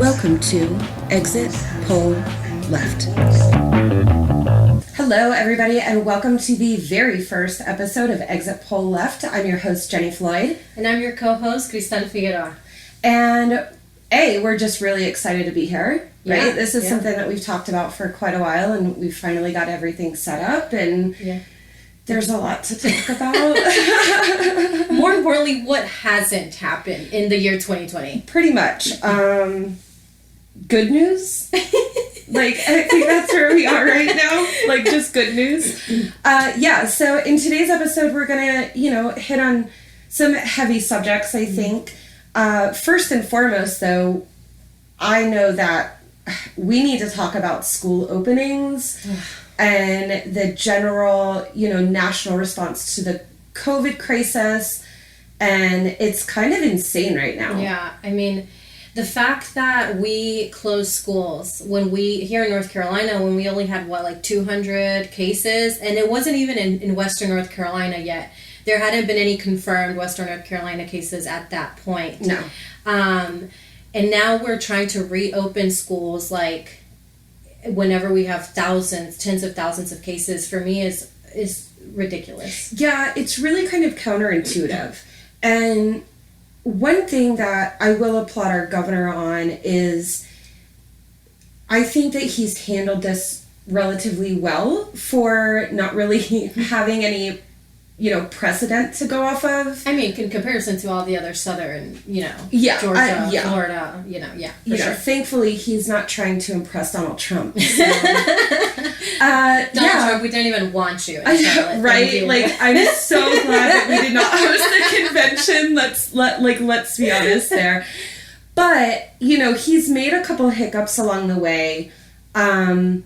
Welcome to Exit Poll Left. Hello, everybody, and welcome to the very first episode of Exit Poll Left. I'm your host, Jenny Floyd. And I'm your co-host, Cristal Figueroa. And we're just really excited to be here, right? Yeah, this is something that we've talked about for quite a while, and we've finally got everything set up, and there's a lot to talk about. More importantly, what hasn't happened in the year 2020? Pretty much. Good news? I think that's where we are right now. Just good news. So in today's episode, we're going to, hit on some heavy subjects, I think. First and foremost, though, I know that we need to talk about school openings and the general, national response to the COVID crisis. And it's kind of insane right now. Yeah, I mean, the fact that we closed schools here in North Carolina, when we only had 200 cases, and it wasn't even in Western North Carolina yet. There hadn't been any confirmed Western North Carolina cases at that point. No. And now we're trying to reopen schools whenever we have tens of thousands of cases. For me is ridiculous. Yeah, it's really kind of counterintuitive. And one thing that I will applaud our governor on is I think that he's handled this relatively well for not really having any, precedent to go off of. I mean, in comparison to all the other southern, Georgia, Florida, for sure. Thankfully, he's not trying to impress Donald Trump. So. Donald Trump, we don't even want you in Charlotte. Right? I'm so glad that we did not host the convention. Let's be honest there. But, he's made a couple hiccups along the way. And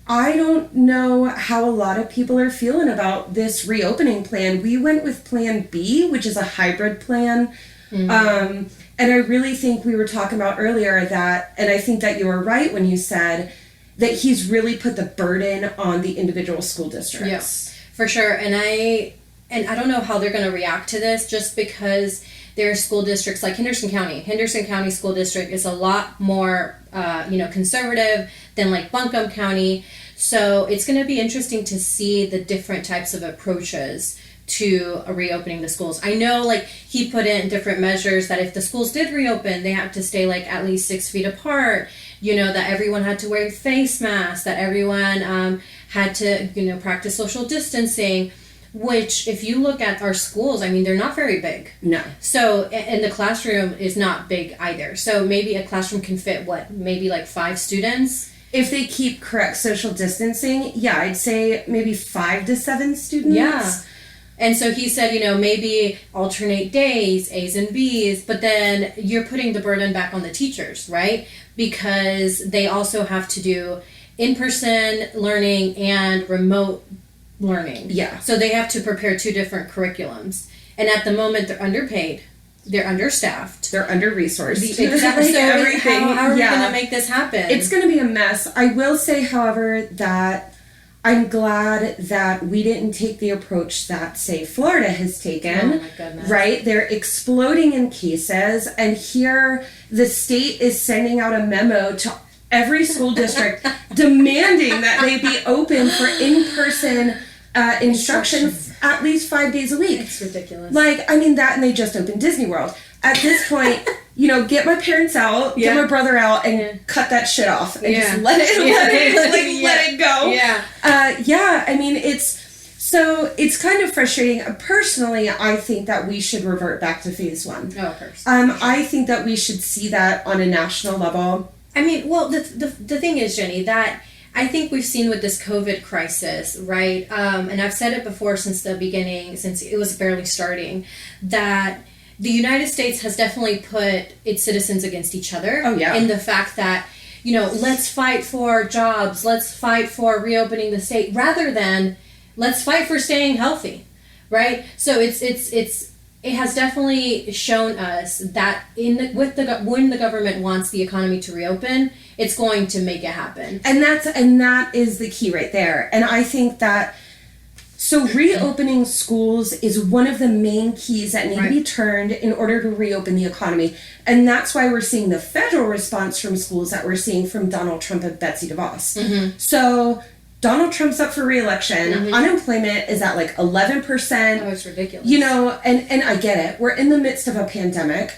I don't know how a lot of people are feeling about this reopening plan. We went with Plan B, which is a hybrid plan. Mm-hmm. And I really think we were talking about earlier that, and I think that you were right when you said that he's really put the burden on the individual school districts. Yes, for sure. And I don't know how they're going to react to this, just because there are school districts like Henderson County. Henderson County School District is a lot more, conservative than Buncombe County. So it's going to be interesting to see the different types of approaches to reopening the schools. I know he put in different measures that if the schools did reopen, they have to stay at least 6 feet apart, that everyone had to wear face masks, that everyone had to, practice social distancing. Which, if you look at our schools, I mean, they're not very big. No. So, and the classroom is not big either. So maybe a classroom can fit, maybe 5 students? If they keep correct social distancing, I'd say maybe 5 to 7 students. Yeah. And so he said, maybe alternate days, A's and B's, but then you're putting the burden back on the teachers, right? Because they also have to do in-person learning and remote learning. Yeah. So they have to prepare 2 different curriculums. And at the moment, they're underpaid. They're understaffed. They're under-resourced. Exactly. So everything. How are we going to make this happen? It's going to be a mess. I will say, however, that I'm glad that we didn't take the approach that, say, Florida has taken. Oh, my goodness. Right? They're exploding in cases. And here, the state is sending out a memo to every school district demanding that they be open for in-person instruction at least 5 days a week. It's ridiculous. That, and they just opened Disney World. At this point, get my parents out, get my brother out, and cut that shit off, and just let it go. Yeah. It's kind of frustrating. Personally, I think that we should revert back to phase 1. Oh, of course. I think that we should see that on a national level. I mean, well, the thing is, Jenny, that I think we've seen with this COVID crisis, right? And I've said it before since the beginning, since it was barely starting, that the United States has definitely put its citizens against each other. Oh, yeah. In the fact that, let's fight for jobs, let's fight for reopening the state, rather than let's fight for staying healthy, right? So it has definitely shown us that when the government wants the economy to reopen, it's going to make it happen. And that is the key right there. And I think that So reopening schools is one of the main keys that need to be turned in order to reopen the economy. And that's why we're seeing the federal response from schools that we're seeing from Donald Trump and Betsy DeVos. Mm-hmm. So Donald Trump's up for re-election. Mm-hmm. Unemployment is at like 11%. Oh, it's ridiculous. You know, and I get it. We're in the midst of a pandemic.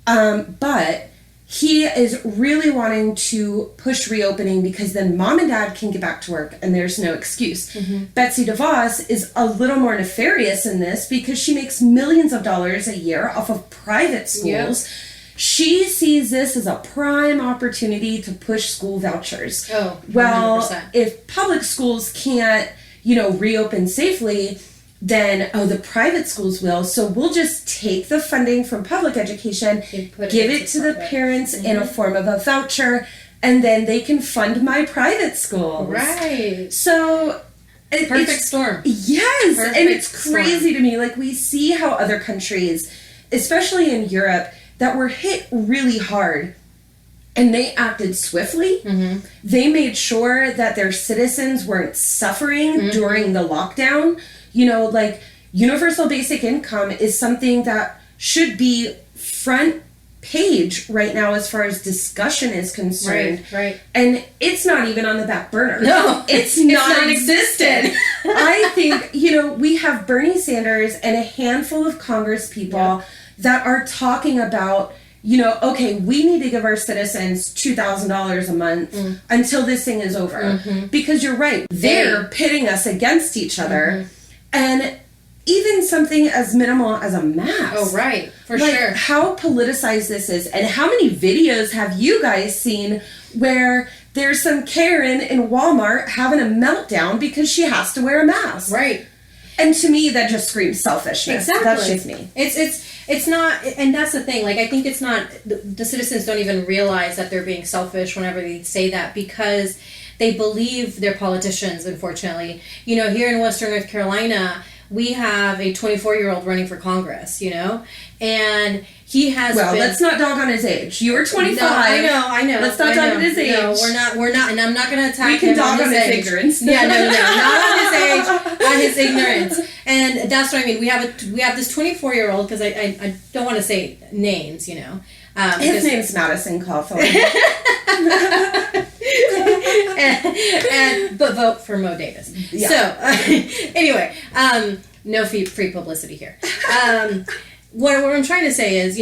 But he is really wanting to push reopening because then mom and dad can get back to work and there's no excuse. Mm-hmm. Betsy DeVos is a little more nefarious in this because she makes millions of dollars a year off of private schools. Yep. She sees this as a prime opportunity to push school vouchers. Oh, 100%. Well, if public schools can't, reopen safely, then, the private schools will. So we'll just take the funding from public education, give it to the parents in a form of a voucher, and then they can fund my private schools. Right. So perfect storm. Yes. Perfect and it's crazy to me. Like, we see how other countries, especially in Europe, that were hit really hard. And they acted swiftly. Mm-hmm. They made sure that their citizens weren't suffering during the lockdown. Like, universal basic income is something that should be front page right now as far as discussion is concerned. Right. And it's not even on the back burner. No, it's non-existent. I think, we have Bernie Sanders and a handful of Congress people that are talking about, okay, we need to give our citizens $2,000 a month until this thing is over. Mm-hmm. Because you're right, they're pitting us against each other. Mm-hmm. And even something as minimal as a mask. Oh, right. For sure. How politicized this is. And how many videos have you guys seen where there's some Karen in Walmart having a meltdown because she has to wear a mask? Right. And to me, that just screams selfishness. Exactly. That's just me. It's not, and that's the thing. Like, I think it's not, the citizens don't even realize that they're being selfish whenever they say that because they believe their politicians, unfortunately. Here in Western North Carolina, we have a 24-year-old running for Congress, and he has let's not dog on his age. You were 25. No, I know. Let's not dog on his age. No, we're not, and I'm not going to attack him. We can dog on his ignorance. Yeah, no, not on his age, on his ignorance. And that's what I mean. We have this 24-year-old, because I don't want to say names, his name's Madison Cawthorn. But vote for Mo Davis. Yeah. So, anyway, no free publicity here. What I'm trying to say is,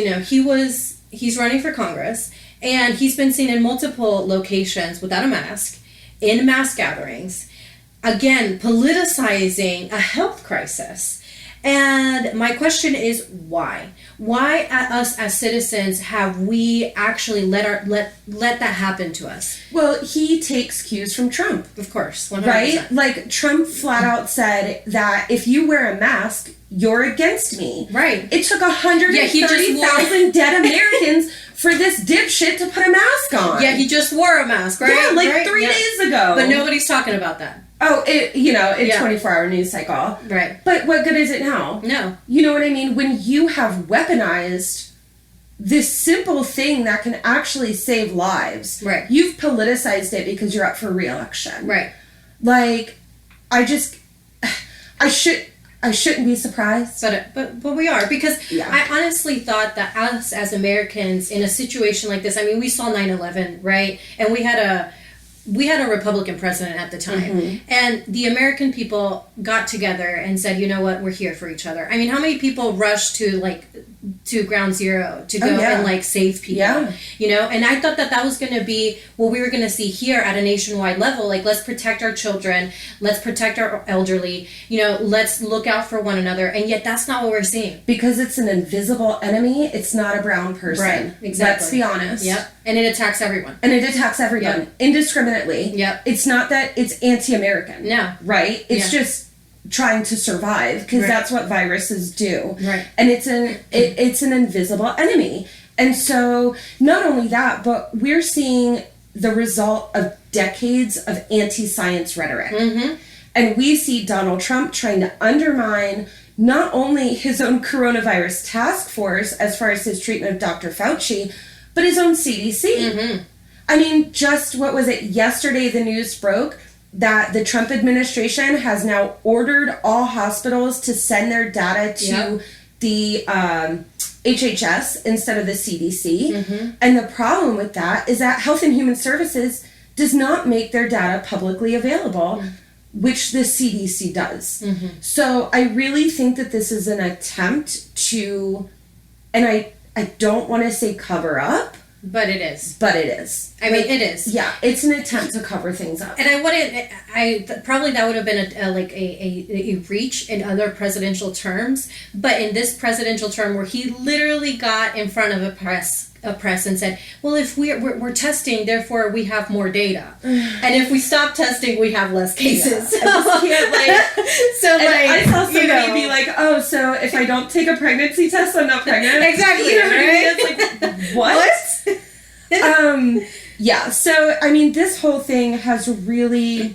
he's running for Congress, and he's been seen in multiple locations without a mask, in mass gatherings, again, politicizing a health crisis. And my question is, why? Why us as citizens have we actually let that happen to us? Well, he takes cues from Trump. Of course, 100%. Right? Like, Trump flat out said that if you wear a mask, you're against me. Right. It took 130,000 dead Americans for this dipshit to put a mask on. Yeah, he just wore a mask, right? Yeah, 3 days ago. But nobody's talking about that. Oh, 24-hour news cycle. Right. But what good is it now? No. You know what I mean? When you have weaponized this simple thing that can actually save lives. Right. You've politicized it because you're up for re-election. Right. Like, I shouldn't be surprised. But we are, because I honestly thought that us as Americans in a situation like this, I mean, we saw 9/11, right? And we had a Republican president at the time. Mm-hmm. And the American people got together and said, you know what, we're here for each other. I mean, how many people rushed to ground zero to go and save people? Yeah. And I thought that was going to be what we were going to see here at a nationwide level. Like, let's protect our children. Let's protect our elderly. Let's look out for one another. And yet that's not what we're seeing. Because it's an invisible enemy. It's not a brown person. Right. Exactly. Let's be honest. Yep. And it attacks everyone. Yep. Indiscriminately. Yep. It's not that it's anti-American. No. Right? It's just trying to survive, because that's what viruses do. Right. And it's an invisible enemy. And so not only that, but we're seeing the result of decades of anti-science rhetoric. Mm-hmm. And we see Donald Trump trying to undermine not only his own coronavirus task force as far as his treatment of Dr. Fauci, but his own CDC. Mm-hmm. I mean, just, what was it, yesterday the news broke that the Trump administration has now ordered all hospitals to send their data to the HHS instead of the CDC. Mm-hmm. And the problem with that is that Health and Human Services does not make their data publicly available, which the CDC does. Mm-hmm. So I really think that this is an attempt to, and I don't want to say cover up, but it is. But it is. I mean, it is. Yeah, it's an attempt to cover things up. And probably that would have been a reach in other presidential terms. But in this presidential term, where he literally got in front of a press and said, "Well, if we're testing, therefore we have more data, and if we stop testing, we have less cases." Yeah, I just can't I saw somebody be like, "Oh, so if I don't take a pregnancy test, I'm not pregnant." Exactly. You know what I mean? It's like, what? Yeah. So I mean, this whole thing has really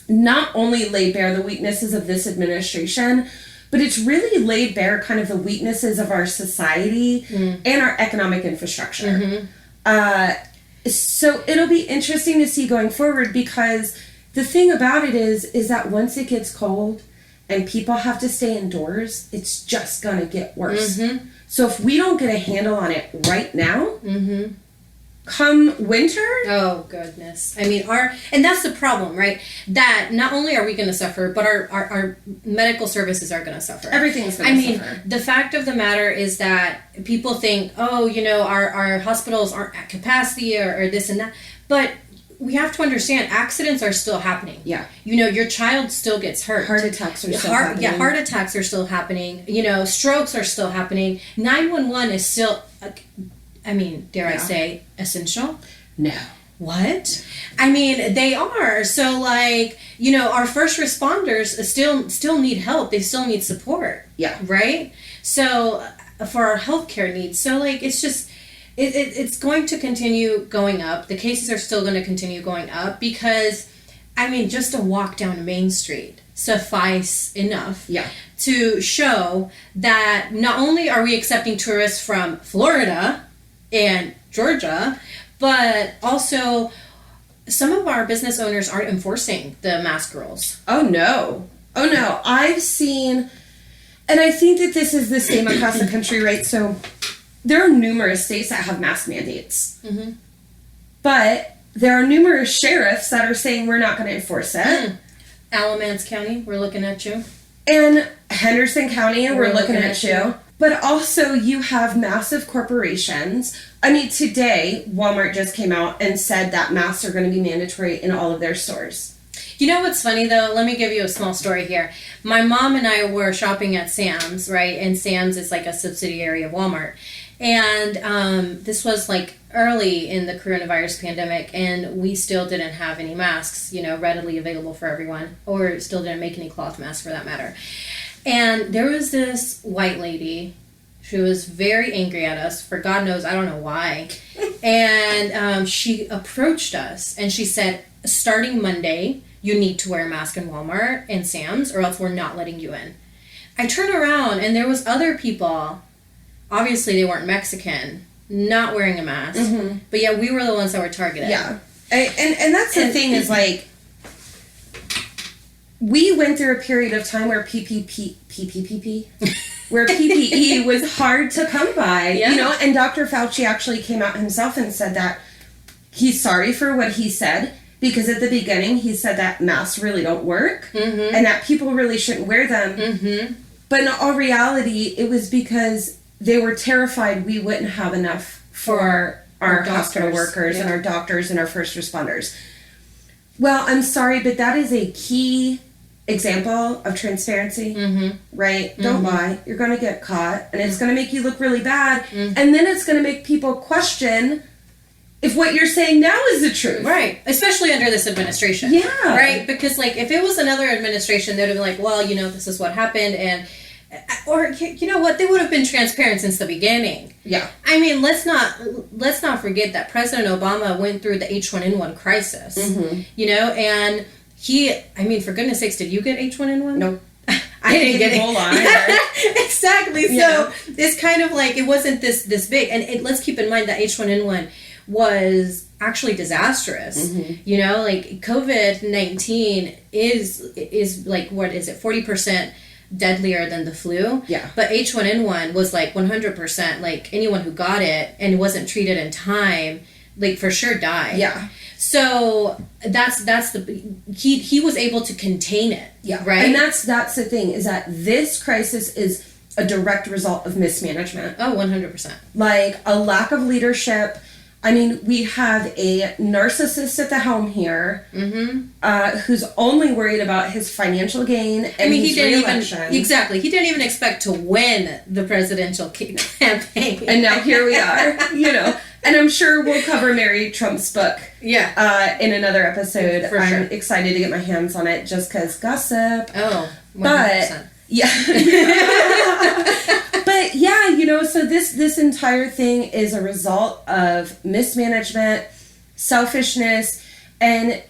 not only laid bare the weaknesses of this administration, but it's really laid bare kind of the weaknesses of our society and our economic infrastructure. Mm-hmm. So it'll be interesting to see going forward, because the thing about it is that once it gets cold and people have to stay indoors, it's just going to get worse. Mm-hmm. So if we don't get a handle on it right now, come winter... Oh, goodness. I mean, and that's the problem, right? That not only are we going to suffer, but our medical services are going to suffer. Everything's going to suffer. I mean, the fact of the matter is that people think, oh, our hospitals aren't at capacity or this and that. But we have to understand, accidents are still happening. Yeah. Your child still gets hurt. Heart attacks are still happening. Yeah, heart attacks are still happening. Strokes are still happening. 911 is still... I mean, dare I say, essential? No. What? I mean, they are. So, our first responders still need help. They still need support. Yeah. Right? So, for our healthcare needs. So, it's just, it's going to continue going up. The cases are still going to continue going up because, I mean, just a walk down Main Street suffice enough to show that not only are we accepting tourists from Florida and Georgia, but also some of our business owners aren't enforcing the mask rules. Oh no. I've seen, and I think that this is the same across the country, right? So there are numerous states that have mask mandates. Mm-hmm. But there are numerous sheriffs that are saying we're not going to enforce it. Alamance County, we're looking at you. And Henderson County, and we're looking at you. But also, you have massive corporations. I mean, today, Walmart just came out and said that masks are going to be mandatory in all of their stores. You know what's funny, though? Let me give you a small story here. My mom and I were shopping at Sam's, right? And Sam's is like a subsidiary of Walmart. And this was early in the coronavirus pandemic, and we still didn't have any masks, readily available for everyone, or still didn't make any cloth masks for that matter. And there was this white lady. She was very angry at us for God knows, I don't know why. And she approached us and she said, starting Monday, you need to wear a mask in Walmart and Sam's or else we're not letting you in. I turned around and there was other people, obviously they weren't Mexican, not wearing a mask. Mm-hmm. But yeah, we were the ones that were targeted. Yeah. And that's the thing is we went through a period of time where where PPE was hard to come by, and Dr. Fauci actually came out himself and said that he's sorry for what he said, because at the beginning he said that masks really don't work, and that people really shouldn't wear them. Mm-hmm. But in all reality, it was because they were terrified we wouldn't have enough for our hospital workers and our doctors and our first responders. Well, I'm sorry, but that is a key example of transparency, right? Don't lie. You're going to get caught, and it's going to make you look really bad, and then it's going to make people question if what you're saying now is the truth. Right. Especially under this administration. Yeah. Right? Because, if it was another administration, they'd have been like, well, this is what happened, and... Or, you know what? They would have been transparent since the beginning. Yeah. I mean, let's not forget that President Obama went through the H1N1 crisis, and for goodness sakes, did you get H1N1? No. I didn't get it. Exactly. Yeah. So it's kind of it wasn't this big. And let's keep in mind that H1N1 was actually disastrous. You know, like COVID-19 is like, what is it, 40% deadlier than the flu? Yeah. But H1N1 was like 100%, like anyone who got it and wasn't treated in time, like for sure died. Yeah. So that's he was able to contain it. Yeah. Right. And that's the thing, is that this crisis is a direct result of mismanagement. Oh, 100%. Like a lack of leadership. I mean, we have a narcissist at the helm here, who's only worried about his financial gain and his re-election. He didn't even expect to win the presidential campaign. And now here we are, you know. And I'm sure we'll cover Mary Trump's book in another episode. For sure. I'm excited to get my hands on it just because gossip. Oh, 100%. But, yeah. But, yeah, you know, so this entire thing is a result of mismanagement, selfishness, and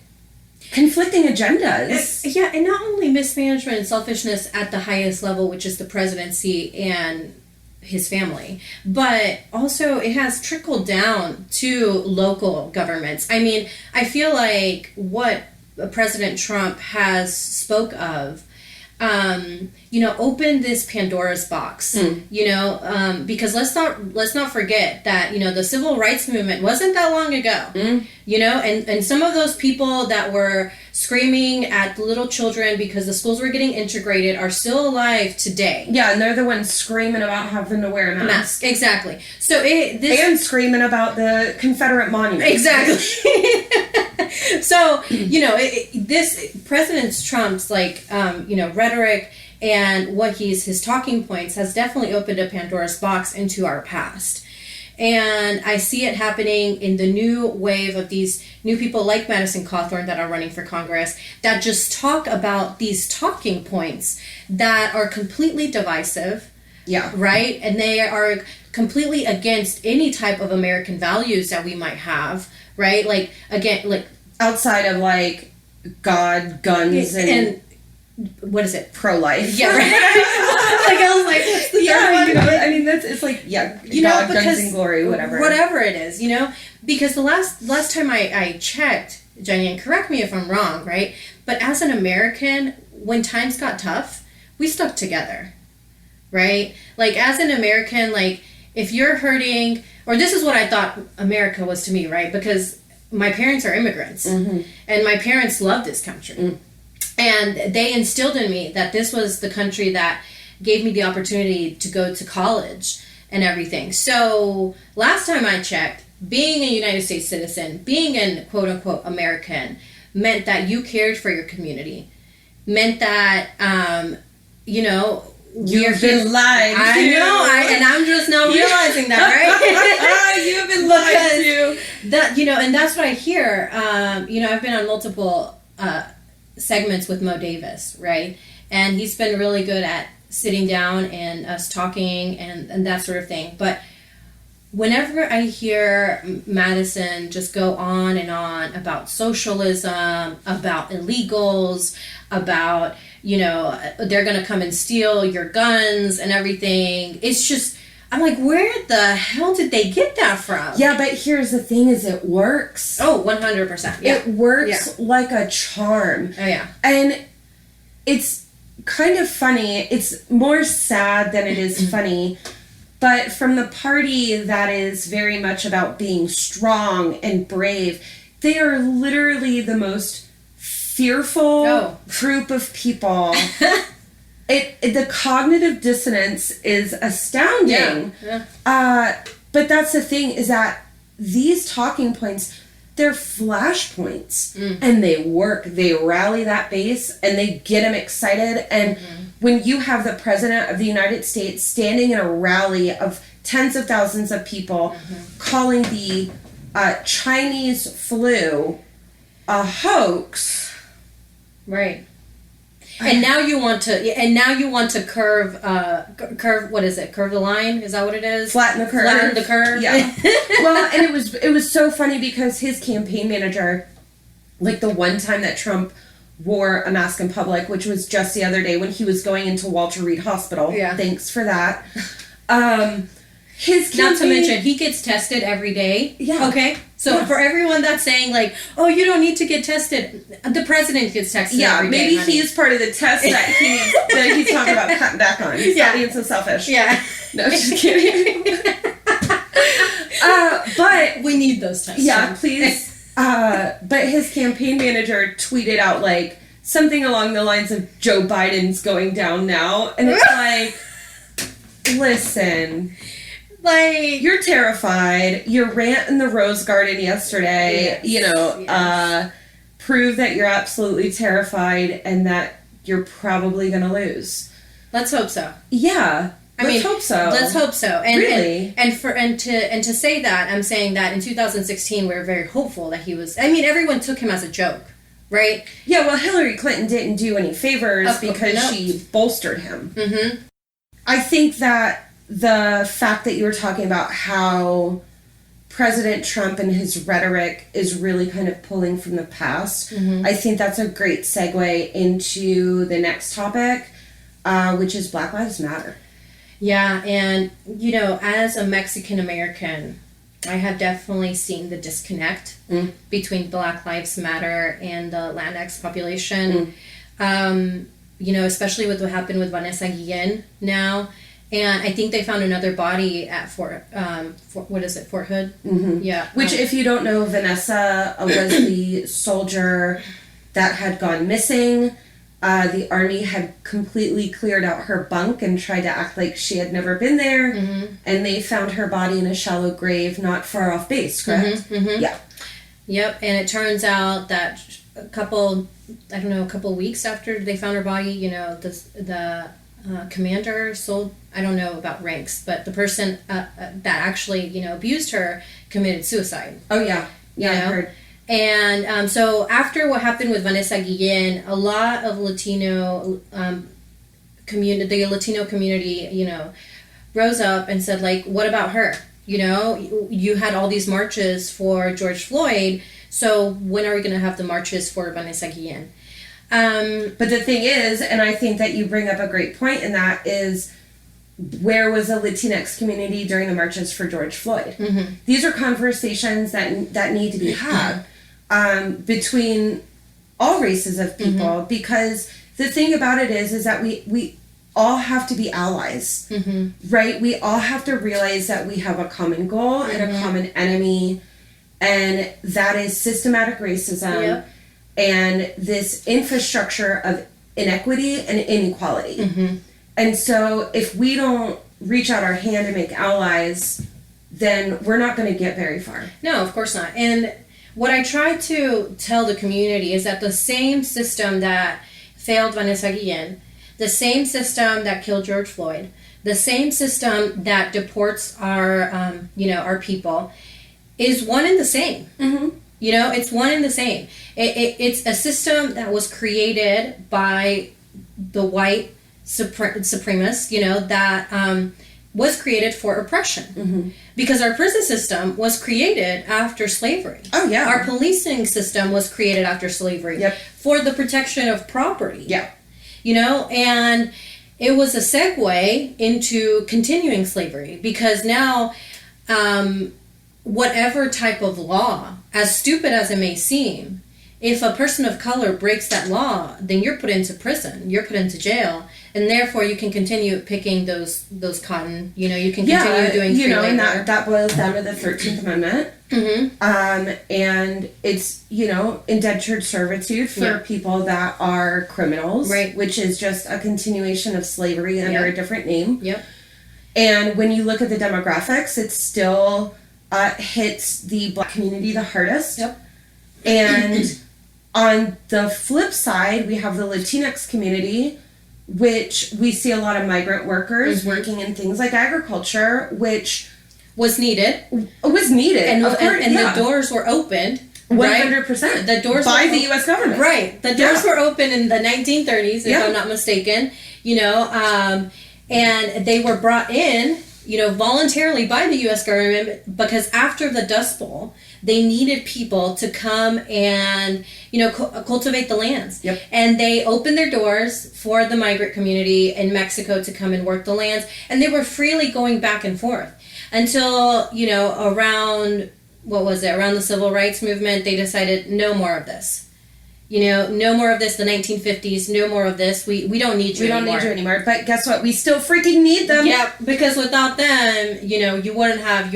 conflicting agendas. Yeah, and not only mismanagement and selfishness at the highest level, which is the presidency and his family, but also it has trickled down to local governments. I mean, I feel like what President Trump has spoke of, you know, opened this Pandora's box, you know, because let's not forget that, you know, the civil rights movement wasn't that long ago, you know, and some of those people that were screaming at little children because the schools were getting integrated are still alive today. Yeah, and they're the ones screaming about having to wear a mask. Exactly. So and screaming about the Confederate monument. Exactly. So, you know, this President Trump's, like, you know, rhetoric and what his talking points has definitely opened a Pandora's box into our past. And I see it happening in the new wave of these new people like Madison Cawthorn that are running for Congress that just talk about these talking points that are completely divisive. Yeah. Right? And they are completely against any type of American values that we might have. Right? Like, again, like... outside of, like, God, guns, and what is it? Pro-life. Yeah, right. Like, I was like, what's the third one? You know, I mean, it's like, you God, know, guns, and glory, whatever. Whatever it is, you know? Because the last time I checked, Jenny, and correct me if I'm wrong, right? But as an American, when times got tough, we stuck together, right? Like, as an American, like, if you're hurting, or this is what I thought America was to me, right? Because my parents are immigrants, and my parents love this country. And they instilled in me that this was the country that gave me the opportunity to go to college and everything. So last time I checked, being a United States citizen, being an quote-unquote American, meant that you cared for your community. Meant that, you know... You've been lied to. I know, and I'm just now realizing that, right? You've been lied to. That, you know, and that's what I hear. You know, I've been on multiple segments with Mo Davis, right? And he's been really good at sitting down and us talking and that sort of thing. But whenever I hear Madison just go on and on about socialism, about illegals, about, you know, they're going to come and steal your guns and everything, it's just, I'm like, where the hell did they get that from? Yeah, but here's the thing is it works. Oh, 100%. Yeah. It works like a charm. Oh, yeah. And it's kind of funny. It's more sad than it is funny. But from the party that is very much about being strong and brave, they are literally the most fearful group of people. The cognitive dissonance is astounding. Yeah. But that's the thing, is that these talking points, they're flashpoints. And they work. They rally that base and they get them excited. And when you have the President of the United States standing in a rally of tens of thousands of people calling the Chinese flu a hoax. Right. And now you want to curve, what is it? Curve the line? Is that what it is? Flatten the curve. Flatten the curve. Yeah. Well, and it was so funny because his campaign manager, like the one time that Trump wore a mask in public, which was just the other day when he was going into Walter Reed Hospital. Yeah. Thanks for that. his Not to campaign- mention, he gets tested every day. Yeah. Okay? So Yes. for everyone that's saying, like, oh, you don't need to get tested, the president gets tested every day. maybe honey. he's part of the test that he's talking about cutting back on. He's not being so selfish. Yeah. No, just kidding. But we need those tests. yeah, please. But his campaign manager tweeted out like something along the lines of Joe Biden's going down now, and it's like, listen, Like, you're terrified. Your rant in the Rose Garden yesterday, prove that you're absolutely terrified and that you're probably gonna lose. let's hope so. Yeah. Let's hope so. Let's hope so. And Really? and to say that, I'm saying that in 2016 we were very hopeful that he was. I mean, everyone took him as a joke, right? Yeah, well, Hillary Clinton didn't do any favors Of course, because no. she bolstered him. Mm-hmm. I think that the fact that you were talking about how President Trump and his rhetoric is really kind of pulling from the past, Mm-hmm. I think that's a great segue into the next topic, which is Black Lives Matter. Yeah, and as a Mexican American, I have definitely seen the disconnect between Black Lives Matter and the Latinx population. Especially with what happened with Vanessa Guillen now. And I think they found another body at Fort Hood? Mm-hmm. Yeah. Which, if you don't know, Vanessa was the soldier that had gone missing. The army had completely cleared out her bunk and tried to act like she had never been there. Mm-hmm. And they found her body in a shallow grave not far off base, correct? Mm-hmm, mm-hmm. Yeah. Yep, and it turns out that a couple weeks after they found her body, the commander sold, I don't know about ranks, but the person that actually, abused her committed suicide. Oh, yeah. Yeah, I heard. And so after what happened with Vanessa Guillen, a lot of Latino the Latino community, rose up and said, like, what about her? You had all these marches for George Floyd, so when are we going to have the marches for Vanessa Guillen? But the thing is, and I think that you bring up a great point in that, is where was the Latinx community during the marches for George Floyd? Mm-hmm. These are conversations that need to be had between all races of people, Mm-hmm. because the thing about it is that we all have to be allies, Mm-hmm. right? We all have to realize that we have a common goal and a common enemy, and that is systematic racism. Yep. And this infrastructure of inequity and inequality. Mm-hmm. And so if we don't reach out our hand and make allies, then we're not going to get very far. No, of course not. And what I try to tell the community is that the same system that failed Vanessa Guillen, the same system that killed George Floyd, the same system that deports our people, is one and the same. Mm-hmm. It's one and the same. It's a system that was created by the white supremacists, that was created for oppression. Mm-hmm. Because our prison system was created after slavery. Oh, yeah. Our policing system was created after slavery. Yep. For the protection of property. Yeah. And it was a segue into continuing slavery, because now whatever type of law, as stupid as it may seem, if a person of color breaks that law, then you're put into prison, you're put into jail, and therefore you can continue picking those cotton. You can continue doing free labor. And that boils down to the 13th Amendment. Mm-hmm. And it's, indentured servitude for people that are criminals, right? Which is just a continuation of slavery under a different name. Yep. And when you look at the demographics, it still hits the Black community the hardest. Yep. And on the flip side, we have the Latinx community, which we see a lot of migrant workers working in things like agriculture, which was needed. Was needed. And, of course, and the doors were opened. 100%. The doors by the U.S. government. Right. The doors were open in the 1930s, if I'm not mistaken. And they were brought in, voluntarily by the U.S. government, because after the Dust Bowl, they needed people to come and, cultivate the lands. Yep. And they opened their doors for the migrant community in Mexico to come and work the lands, and they were freely going back and forth. until, around, what was it, around the civil rights movement, they decided no more of this. No more of this, the 1950s, no more of this. We don't need you anymore. We don't need you anymore. But guess what? We still freaking need them. Yeah, because without them, you wouldn't have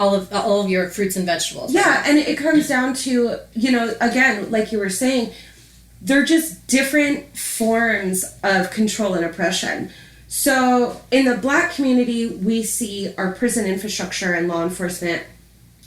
all of your fruits and vegetables. Yeah, and it comes down to, again, like you were saying, they're just different forms of control and oppression. So in the Black community, we see our prison infrastructure and law enforcement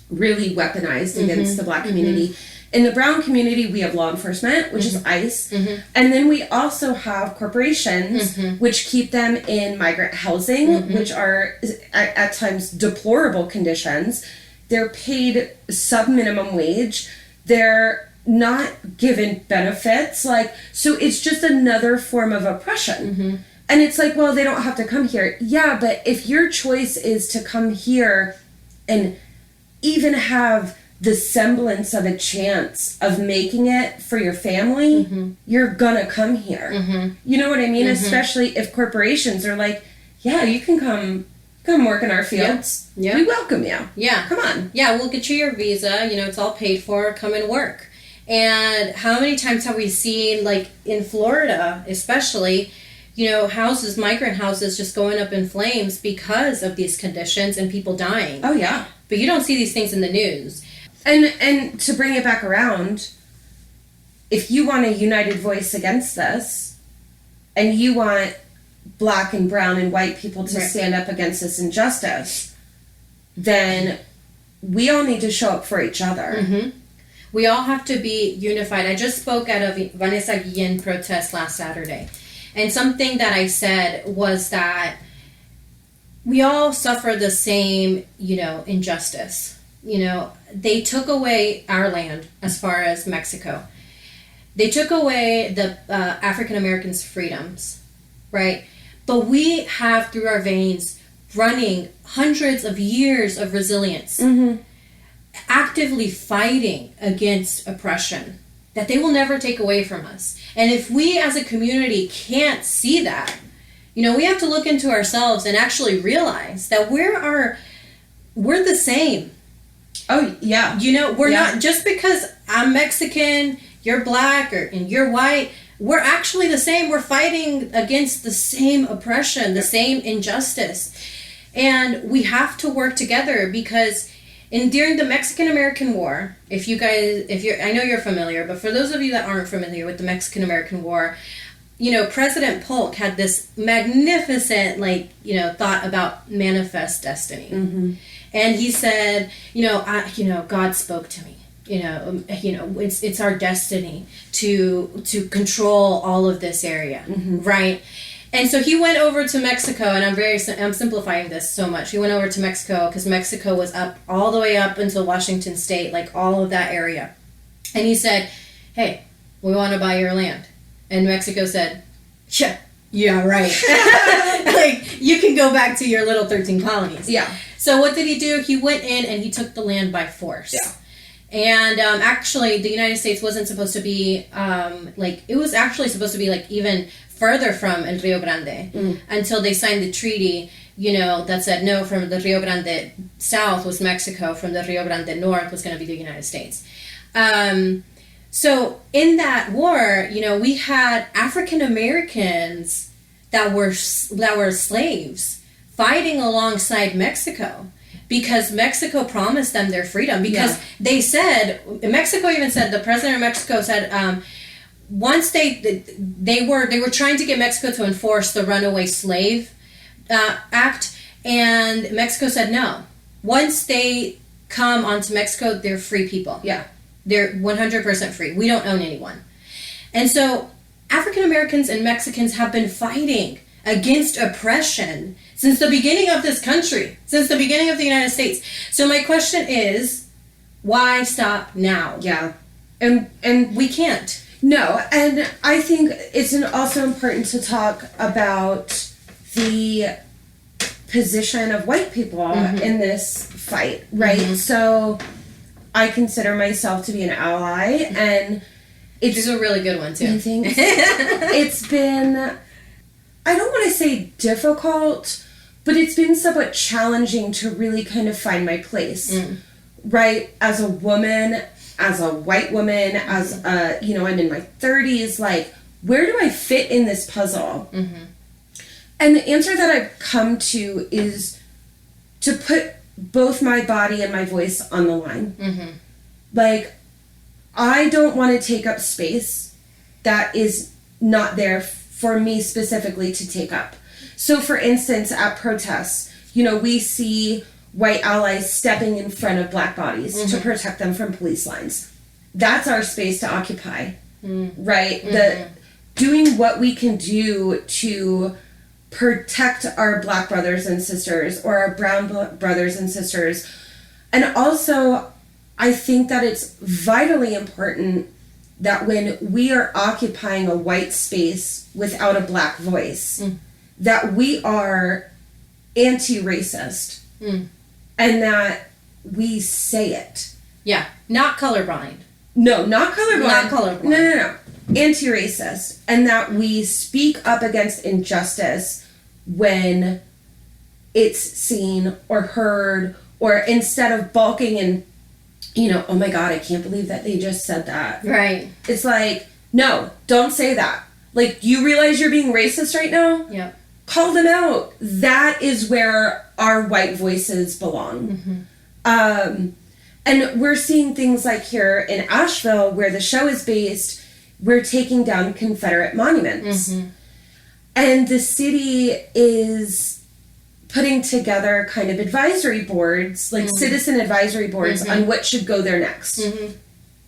really weaponized against the Black community. In the brown community, we have law enforcement, which is ICE. And then we also have corporations, which keep them in migrant housing, which are at times deplorable conditions. They're paid sub-minimum wage. They're not given benefits. So it's just another form of oppression. And it's like, well, they don't have to come here. Yeah, but if your choice is to come here and even have the semblance of a chance of making it for your family, you're gonna come here. You know what I mean? Especially if corporations are like, yeah, you can come work in our fields. Yeah. We welcome you. Yeah. Come on. Yeah, we'll get you your visa. It's all paid for. Come and work. And how many times have we seen, like in Florida especially, migrant houses just going up in flames because of these conditions and people dying. Oh, yeah. But you don't see these things in the news. And to bring it back around, if you want a united voice against this, and you want Black and brown and white people to stand up against this injustice, then we all need to show up for each other. We all have to be unified. I just spoke at a Vanessa Guillen protest last Saturday. And something that I said was that we all suffer the same, injustice. They took away our land as far as Mexico. They took away the African Americans' freedoms, right? But we have through our veins running hundreds of years of resilience, actively fighting against oppression that they will never take away from us. And if we as a community can't see that, we have to look into ourselves and actually realize that we're the same. Oh, yeah. We're not, just because I'm Mexican, you're Black, and you're white, we're actually the same. We're fighting against the same oppression, the same injustice. And we have to work together because during the Mexican-American War, I know you're familiar, but for those of you that aren't familiar with the Mexican-American War, President Polk had this magnificent, thought about manifest destiny. And he said, God spoke to me. It's our destiny to control all of this area, right? And so he went over to Mexico, and I'm simplifying this so much. He went over to Mexico because Mexico was up all the way up until Washington State, all of that area. And he said, hey, we want to buy your land. And Mexico said, yeah, right. You can go back to your little 13 colonies. Yeah. So what did he do? He went in and he took the land by force. Yeah. And actually, the United States wasn't supposed to be, it was actually supposed to be, even further from El Rio Grande until they signed the treaty, that said, no, from the Rio Grande south was Mexico, from the Rio Grande north was going to be the United States. So in that war, we had African Americans that were slaves fighting alongside Mexico because Mexico promised them their freedom. Because they said, Mexico even said, the president of Mexico said, once they were trying to get Mexico to enforce the Runaway Slave Act, and Mexico said no. Once they come onto Mexico, they're free people. Yeah. They're 100% free. We don't own anyone. And so African Americans and Mexicans have been fighting against oppression since the beginning of this country, since the beginning of the United States. So my question is, why stop now? Yeah. And we can't. No, and I think it's also important to talk about the position of white people in this fight, right? So I consider myself to be an ally, and it's a really good one too. I think it's been, I don't want to say difficult, but it's been somewhat challenging to really kind of find my place, right? As a woman, as a white woman, as a, you know, I'm in my 30s, like, where do I fit in this puzzle? And the answer that I've come to is to put both my body and my voice on the line. Like, I don't want to take up space that is not there for me specifically to take up. So, for instance, at protests, you know, we see white allies stepping in front of black bodies to protect them from police lines. That's our space to occupy, right? The doing what we can do to protect our black brothers and sisters or our brown brothers and sisters. And also, I think that it's vitally important that when we are occupying a white space without a black voice, that we are anti-racist and that we say it. Yeah, not colorblind. No, not colorblind. Not colorblind. No. Anti-racist. And that we speak up against injustice when it's seen or heard, or instead of balking and, you know, oh my God, I can't believe that they just said that. Right. It's like, no, don't say that. Like, you realize you're being racist right now? Yeah. Call them out. That is where our white voices belong. And we're seeing things like here in Asheville, where the show is based, we're taking down Confederate monuments. And the city is putting together kind of advisory boards, like citizen advisory boards on what should go there next.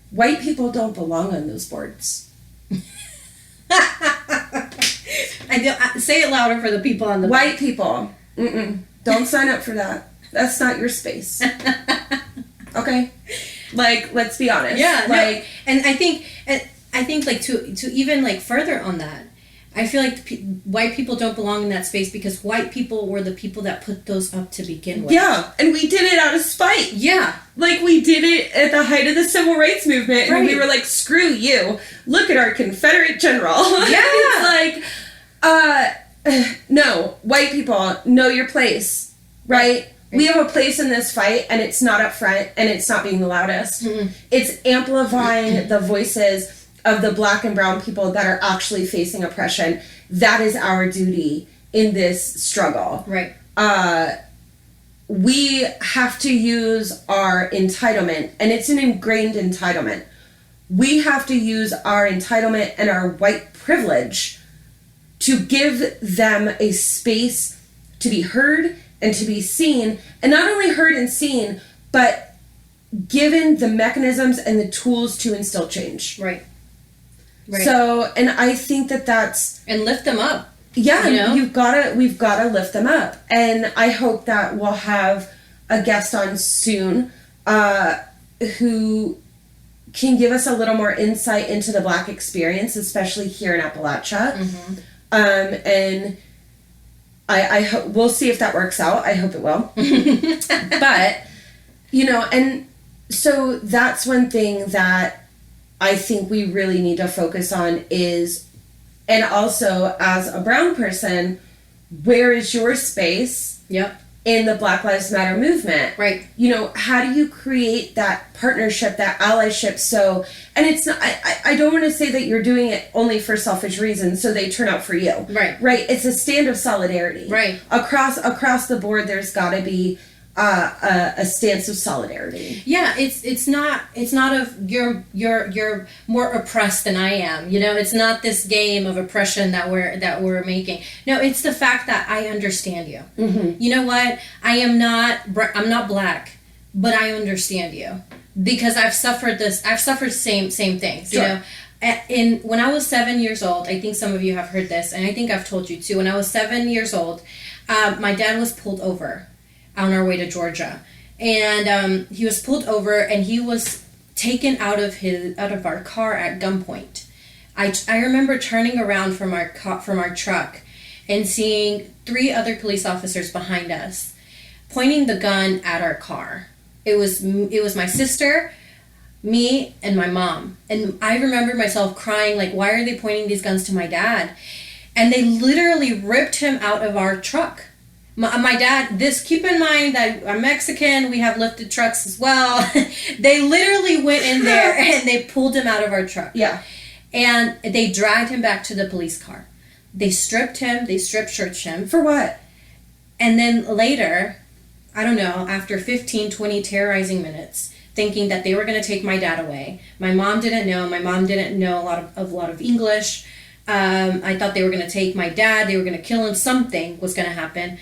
White people don't belong on those boards. Say it louder for the people on the White people. Don't sign up for that. That's not your space. Okay? Like, let's be honest. Yeah, like, no. And I think like to even like further on that, I feel like white people don't belong in that space because white people were the people that put those up to begin with. Yeah, and we did it out of spite. Yeah. Like, we did it at the height of the civil rights movement, and we were like, screw you. Look at our Confederate general. Yeah. It's like, no, white people, know your place, right? We have a place in this fight, and it's not up front, and it's not being the loudest. It's amplifying the voices of the black and brown people that are actually facing oppression. That is our duty in this struggle. Right. We have to use our entitlement, and it's an ingrained entitlement. We have to use our entitlement and our white privilege to give them a space to be heard and to be seen, and not only heard and seen, but given the mechanisms and the tools to instill change. Right. So, and I think that that's... And lift them up. Yeah, you know? we've got to lift them up. And I hope that we'll have a guest on soon who can give us a little more insight into the black experience, especially here in Appalachia. And I hope, we'll see if that works out. I hope it will. But, you know, and so that's one thing that I think we really need to focus on is, and also as a brown person, where is your space in the Black Lives Matter movement? Right. You know, how do you create that partnership, that allyship? So, and it's not, I don't want to say that you're doing it only for selfish reasons, so they turn out for you. Right. Right. It's a stand of solidarity. Right. Across the board, there's got to be a stance of solidarity. Yeah, it's not of you're more oppressed than I am. You know, it's not this game of oppression that we're making. No, it's the fact that I understand you. You know what? I'm not black, but I understand you because I've suffered this. I've suffered same things. Sure. You know, when I was 7 years old, I think some of you have heard this, and I think I've told you too. When I was 7 years old, my dad was pulled over on our way to Georgia, and he was pulled over and he was taken out of our car at gunpoint. I remember turning around from our truck and seeing 3 other police officers behind us pointing the gun at our car. It was my sister, me, and my mom, and I remember myself crying like, why are they pointing these guns to my dad? And they literally ripped him out of our truck. My dad, keep in mind that I'm Mexican, we have lifted trucks as well. They literally went in there and they pulled him out of our truck. Yeah. And they dragged him back to the police car. They stripped him, they strip-searched him. For what? And then later, I don't know, after 15, 20 terrorizing minutes, thinking that they were going to take my dad away. My mom didn't know. My mom didn't know a lot of English. I thought they were going to take my dad. They were going to kill him. Something was going to happen.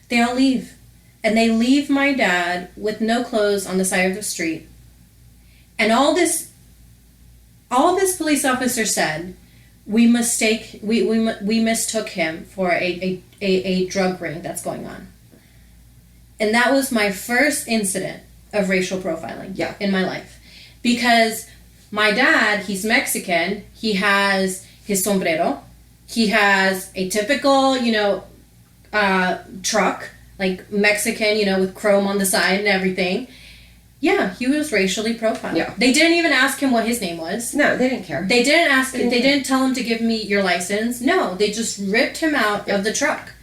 They all leave. And they leave my dad with no clothes on the side of the street. And all this police officer said, we mistook him for a drug ring that's going on. And that was my first incident of racial profiling in my life. Because my dad, he's Mexican, he has his sombrero, he has a typical, truck, like Mexican, with chrome on the side and everything. Yeah, he was racially profiled. Yeah. They didn't even ask him what his name was. No, they didn't care. They didn't ask him. They didn't tell him to give me your license. No, they just ripped him out of the truck.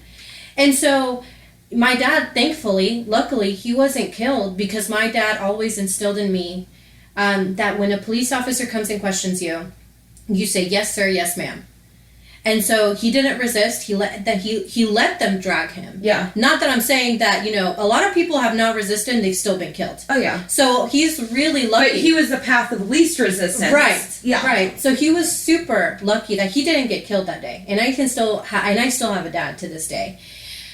And so my dad, thankfully, luckily, he wasn't killed because my dad always instilled in me that when a police officer comes and questions you, you say, yes, sir, yes, ma'am. And so he didn't resist. He let them drag him. Yeah. Not that I'm saying that, a lot of people have not resisted and they've still been killed. Oh, yeah. So he's really lucky. But he was the path of least resistance. Right. Yeah. Right. So he was super lucky that he didn't get killed that day. And I still have a dad to this day.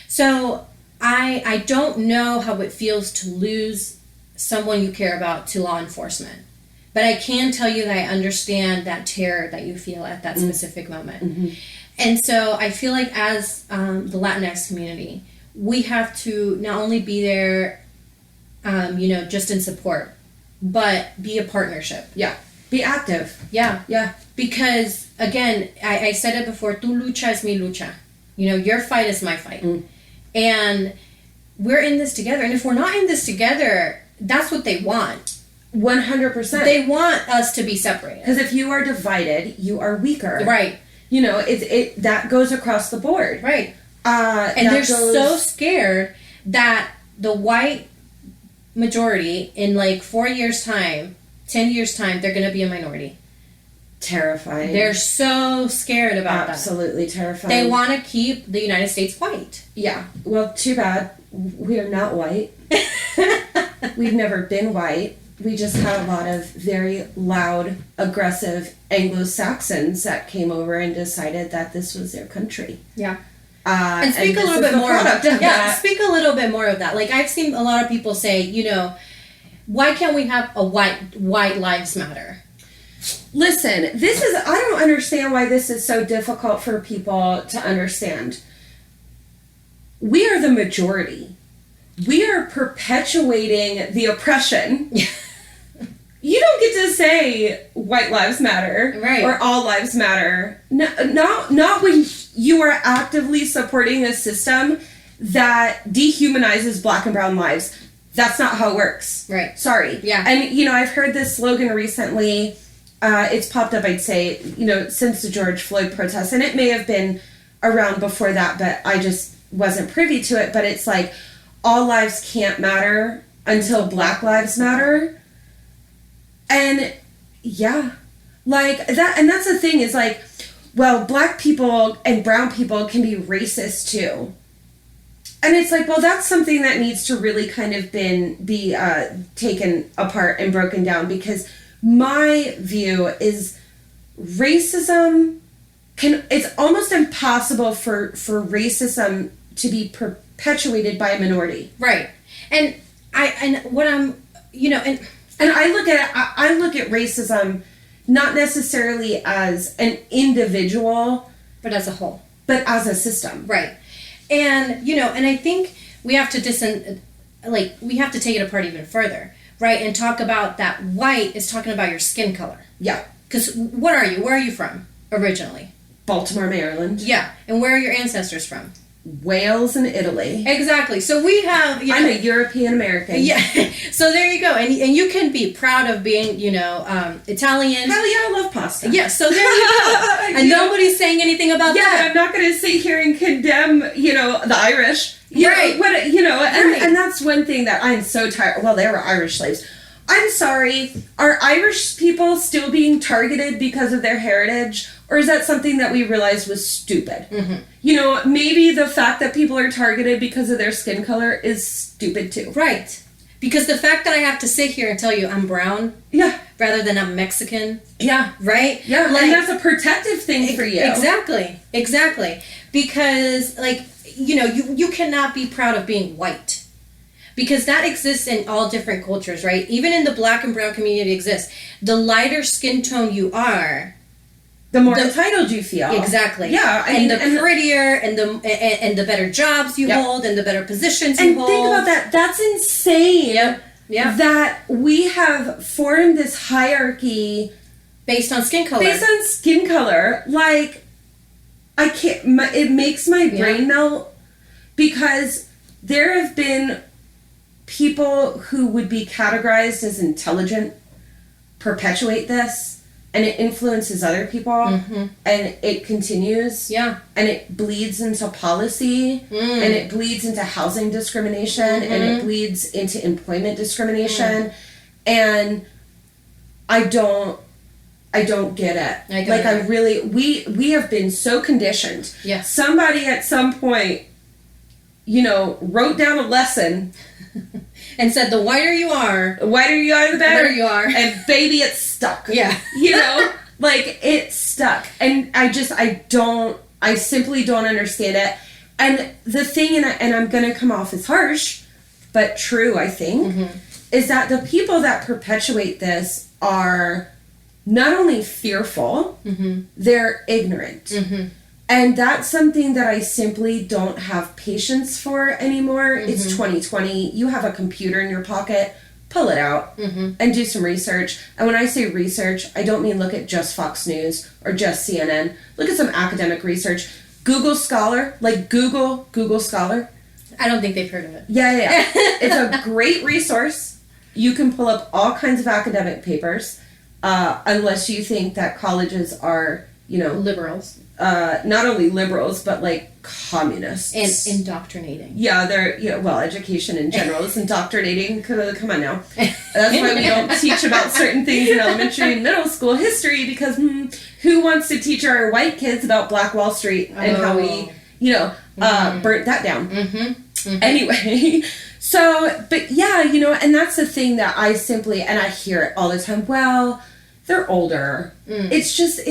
So I don't know how it feels to lose someone you care about to law enforcement. But I can tell you that I understand that terror that you feel at that specific moment. Mm-hmm. And so I feel like as the Latinx community, we have to not only be there, just in support, but be a partnership. Yeah. Be active. Yeah. Yeah. Because, again, I said it before, tu lucha es mi lucha. Your fight is my fight. Mm. And we're in this together. And if we're not in this together, that's what they want. 100%. They want us to be separated. Because if you are divided, you are weaker. Right. It that goes across the board. Right. And they're so scared that the white majority in 4 years' time, 10 years' time, they're going to be a minority. Terrifying. They're so scared about Absolutely terrifying. They want to keep the United States white. Yeah. Well, too bad. We are not white. We've never been white. We just had a lot of very loud, aggressive Anglo-Saxons that came over and decided that this was their country. Yeah. And speak a little bit more of that. Yeah, speak a little bit more of that. I've seen a lot of people say, why can't we have a white lives matter? Listen, I don't understand why this is so difficult for people to understand. We are the majority. We are perpetuating the oppression. You don't get to say white lives matter, right, or all lives matter. No, not when you are actively supporting a system that dehumanizes black and brown lives. That's not how it works. Right. Sorry. Yeah. And, I've heard this slogan recently. It's popped up, I'd say, since the George Floyd protests. And it may have been around before that, but I just wasn't privy to it. But it's like, all lives can't matter until black lives matter. And yeah, that, and that's the thing is black people and brown people can be racist too. And it's well, that's something that needs to really kind of be taken apart and broken down, because my view is racism it's almost impossible for racism to be perpetuated by a minority. Right. And And I look at racism not necessarily as an individual, but as a whole, but as a system. Right. And and I think we have to we have to take it apart even further, right? And talk about that white is talking about your skin color. Yeah. Because what are you? Where are you from originally? Baltimore, Maryland. Yeah. And where are your ancestors from? Wales and Italy. Exactly. So we have... I'm a European American. Yeah. So there you go. And you can be proud of being, Italian. Hell yeah, I love pasta. Yeah, so there you go. And nobody's saying anything about that. Yeah, but I'm not going to sit here and condemn, the Irish. Right. And that's one thing that I'm so tired. Well, they were Irish slaves. I'm sorry. Are Irish people still being targeted because of their heritage? Or is that something that we realized was stupid? Mm-hmm. Maybe the fact that people are targeted because of their skin color is stupid too. Right. Because the fact that I have to sit here and tell you I'm brown, yeah, rather than I'm Mexican, yeah, right, yeah, and that's a protective thing for you. Exactly. Because you cannot be proud of being white, because that exists in all different cultures, right? Even in the black and brown community exists. The lighter skin tone you are, the more entitled you feel. Exactly. Yeah, the prettier and the better jobs you hold and the better positions you hold. And think about that. That's insane. Yep. Yeah. That we have formed this hierarchy based on skin color. Like, I can't. It makes my brain melt, because there have been people who would be categorized as intelligent perpetuate this. And it influences other people, and it continues, and it bleeds into policy, and it bleeds into housing discrimination, and it bleeds into employment discrimination, and I don't get it. We have been so conditioned. Yeah. Somebody at some point, wrote down a lesson. And said, the whiter you are, the better you are. And baby, it's stuck. Yeah. It's stuck. And I simply don't understand it. And the thing, and I'm going to come off as harsh, but true, I think, is that the people that perpetuate this are not only fearful, they're ignorant. And that's something that I simply don't have patience for anymore. It's 2020. You have a computer in your pocket. Pull it out and do some research. And when I say research, I don't mean look at just Fox News or just CNN. Look at some academic research. Google Scholar, Google Scholar. I don't think they've heard of it. Yeah. It's a great resource. You can pull up all kinds of academic papers, unless you think that colleges are, liberals. Not only liberals, but like communists. And indoctrinating. Yeah, education in general is indoctrinating. Come on now. That's why we don't teach about certain things in elementary and middle school history, because who wants to teach our white kids about Black Wall Street and how we, burnt that down. Anyway, so, but yeah, and that's the thing that I simply, and I hear it all the time, well, they're older. It's just,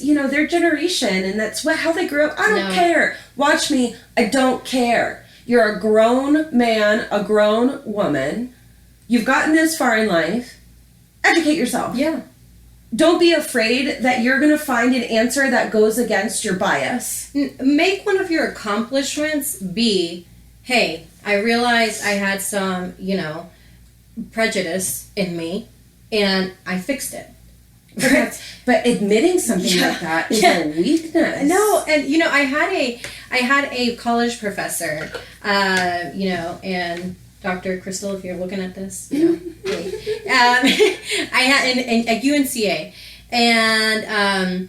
their generation, and that's how they grew up. I don't care. Watch me. I don't care. You're a grown man, a grown woman. You've gotten this far in life. Educate yourself. Yeah. Don't be afraid that you're going to find an answer that goes against your bias. Make one of your accomplishments be, hey, I realized I had some, prejudice in me, and I fixed it. But admitting something like that is a weakness. No, and I had a college professor, and Dr. Cristal, if you're looking at this, I had at UNCA, and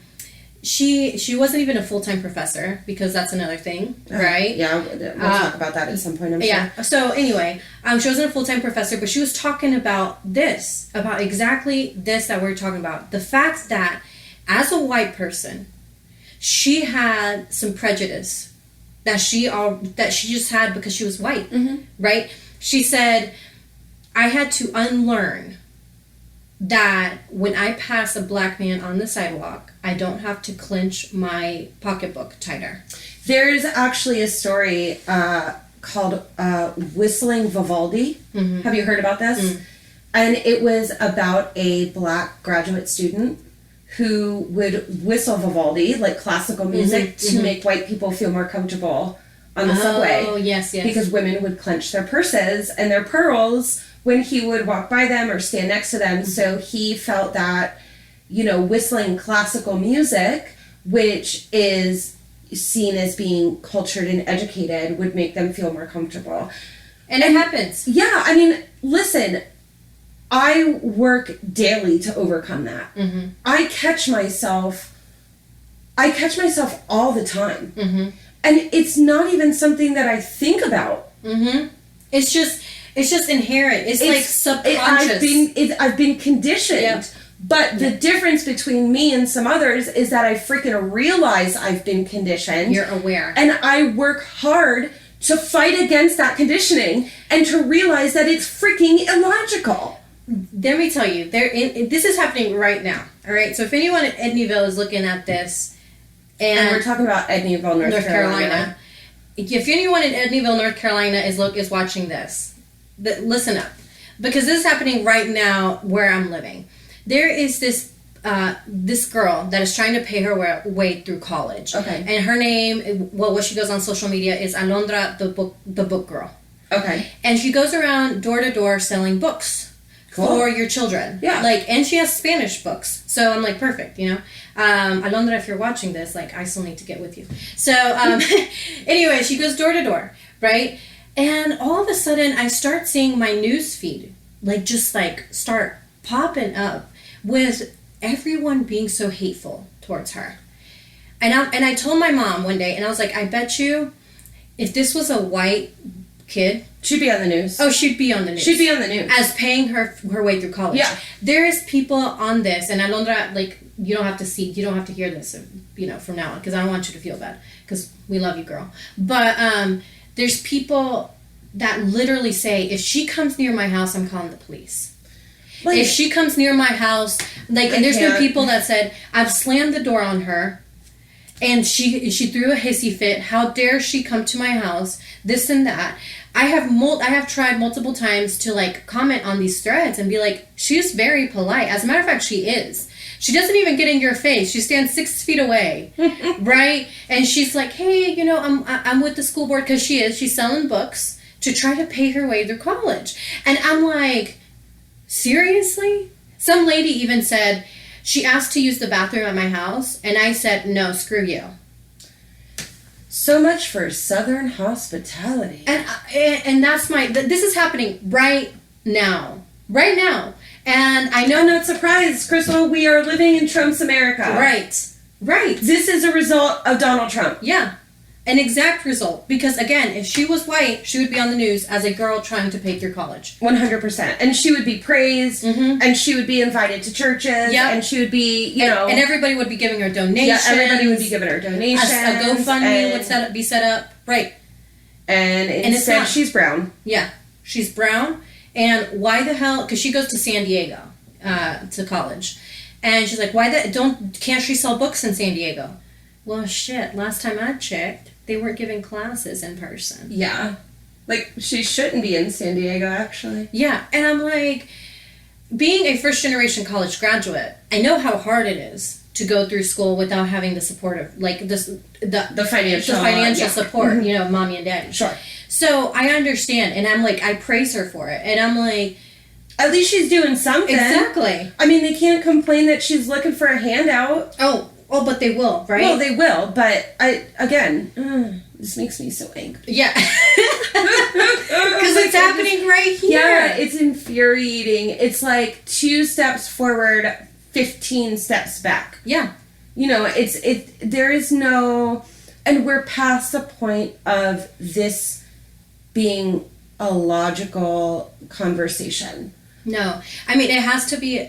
she wasn't even a full-time professor, because that's another thing, right? Yeah, we'll talk about that at some point, I'm sure. Yeah, so anyway, she wasn't a full-time professor, but she was talking about exactly this that we're talking about. The fact that, as a white person, she had some prejudice that she just had because she was white, right? She said, I had to unlearn that when I pass a black man on the sidewalk, I don't have to clench my pocketbook tighter. There's actually a story called Whistling Vivaldi. Have you heard about this? And it was about a black graduate student who would whistle Vivaldi, like classical music, to make white people feel more comfortable on the subway. Oh, yes. Because women would clench their purses and their pearls when he would walk by them or stand next to them. So he felt that, whistling classical music, which is, seen as being cultured and educated would make them feel more comfortable. And it happens. Yeah, I mean, listen, I work daily to overcome that. Mm-hmm. I catch myself all the time. Mm-hmm. And it's not even something that I think about. Mm-hmm. It's just inherent. It's like subconscious. I've been conditioned. Yep. But the difference between me and some others is that I freaking realize I've been conditioned. You're aware. And I work hard to fight against that conditioning and to realize that it's freaking illogical. Let me tell you, this is happening right now. All right. So if anyone at Edneyville is looking at this, and we're talking about Edneyville, North Carolina. If anyone in Edneyville, North Carolina is watching this, listen up, because this is happening right now where I'm living. There is this girl that is trying to pay her way through college. Okay. And her name, what she does on social media is Alondra, the book girl. Okay. And she goes around door to door selling books. Cool. For your children. Yeah. And she has Spanish books. So I'm like, perfect, Alondra, if you're watching this, I still need to get with you. So, anyway, she goes door to door, right? And all of a sudden, I start seeing my news feed, start popping up with everyone being so hateful towards her. And I told my mom one day, and I was like, I bet you, if this was a white kid, she'd be on the news. Oh, she'd be on the news. She'd be on the news. As paying her way through college. Yeah. There is people on this, and Alondra, you don't have to hear this, from now on, because I don't want you to feel bad, because we love you, girl. But there's people that literally say, if she comes near my house, I'm calling the police. If she comes near my house, and there's been people that said, I've slammed the door on her, and she threw a hissy fit. How dare she come to my house? This and that. I have tried multiple times to comment on these threads and be like, she's very polite. As a matter of fact, she is. She doesn't even get in your face. She stands 6 feet away, right? And she's like, hey, I'm with the school board, because she is. She's selling books to try to pay her way through college. And I'm like, seriously? Some lady even said, she asked to use the bathroom at my house, and I said, no, screw you. So much for Southern hospitality. And that's this is happening right now. Right now. And I know... I'm not surprised, Cristal. We are living in Trump's America. Right. This is a result of Donald Trump. Yeah. An exact result. Because, again, if she was white, she would be on the news as a girl trying to pay through college. 100%. And she would be praised, and she would be invited to churches, and she would be, And everybody would be giving her donations. Yeah, everybody would be giving her donations. A GoFundMe would be set up. Right. And instead, she's brown. Yeah. She's brown. And why the hell... Because she goes to San Diego to college. And she's like, can't she sell books in San Diego? Well, shit. Last time I checked, they weren't giving classes in person. Yeah. She shouldn't be in San Diego, actually. Yeah. And I'm like, being a first-generation college graduate, I know how hard it is to go through school without having the support of, the financial support, mommy and daddy. Sure. So I understand. And I'm like, I praise her for it. And I'm like... At least she's doing something. Exactly. I mean, they can't complain that she's looking for a handout. Oh, but they will, right? Well, they will, but this makes me so angry. Yeah. Because it's happening right here. Yeah, it's infuriating. It's like 2 steps forward, 15 steps back. Yeah. There is no, and we're past the point of this being a logical conversation. No. I mean, it has to be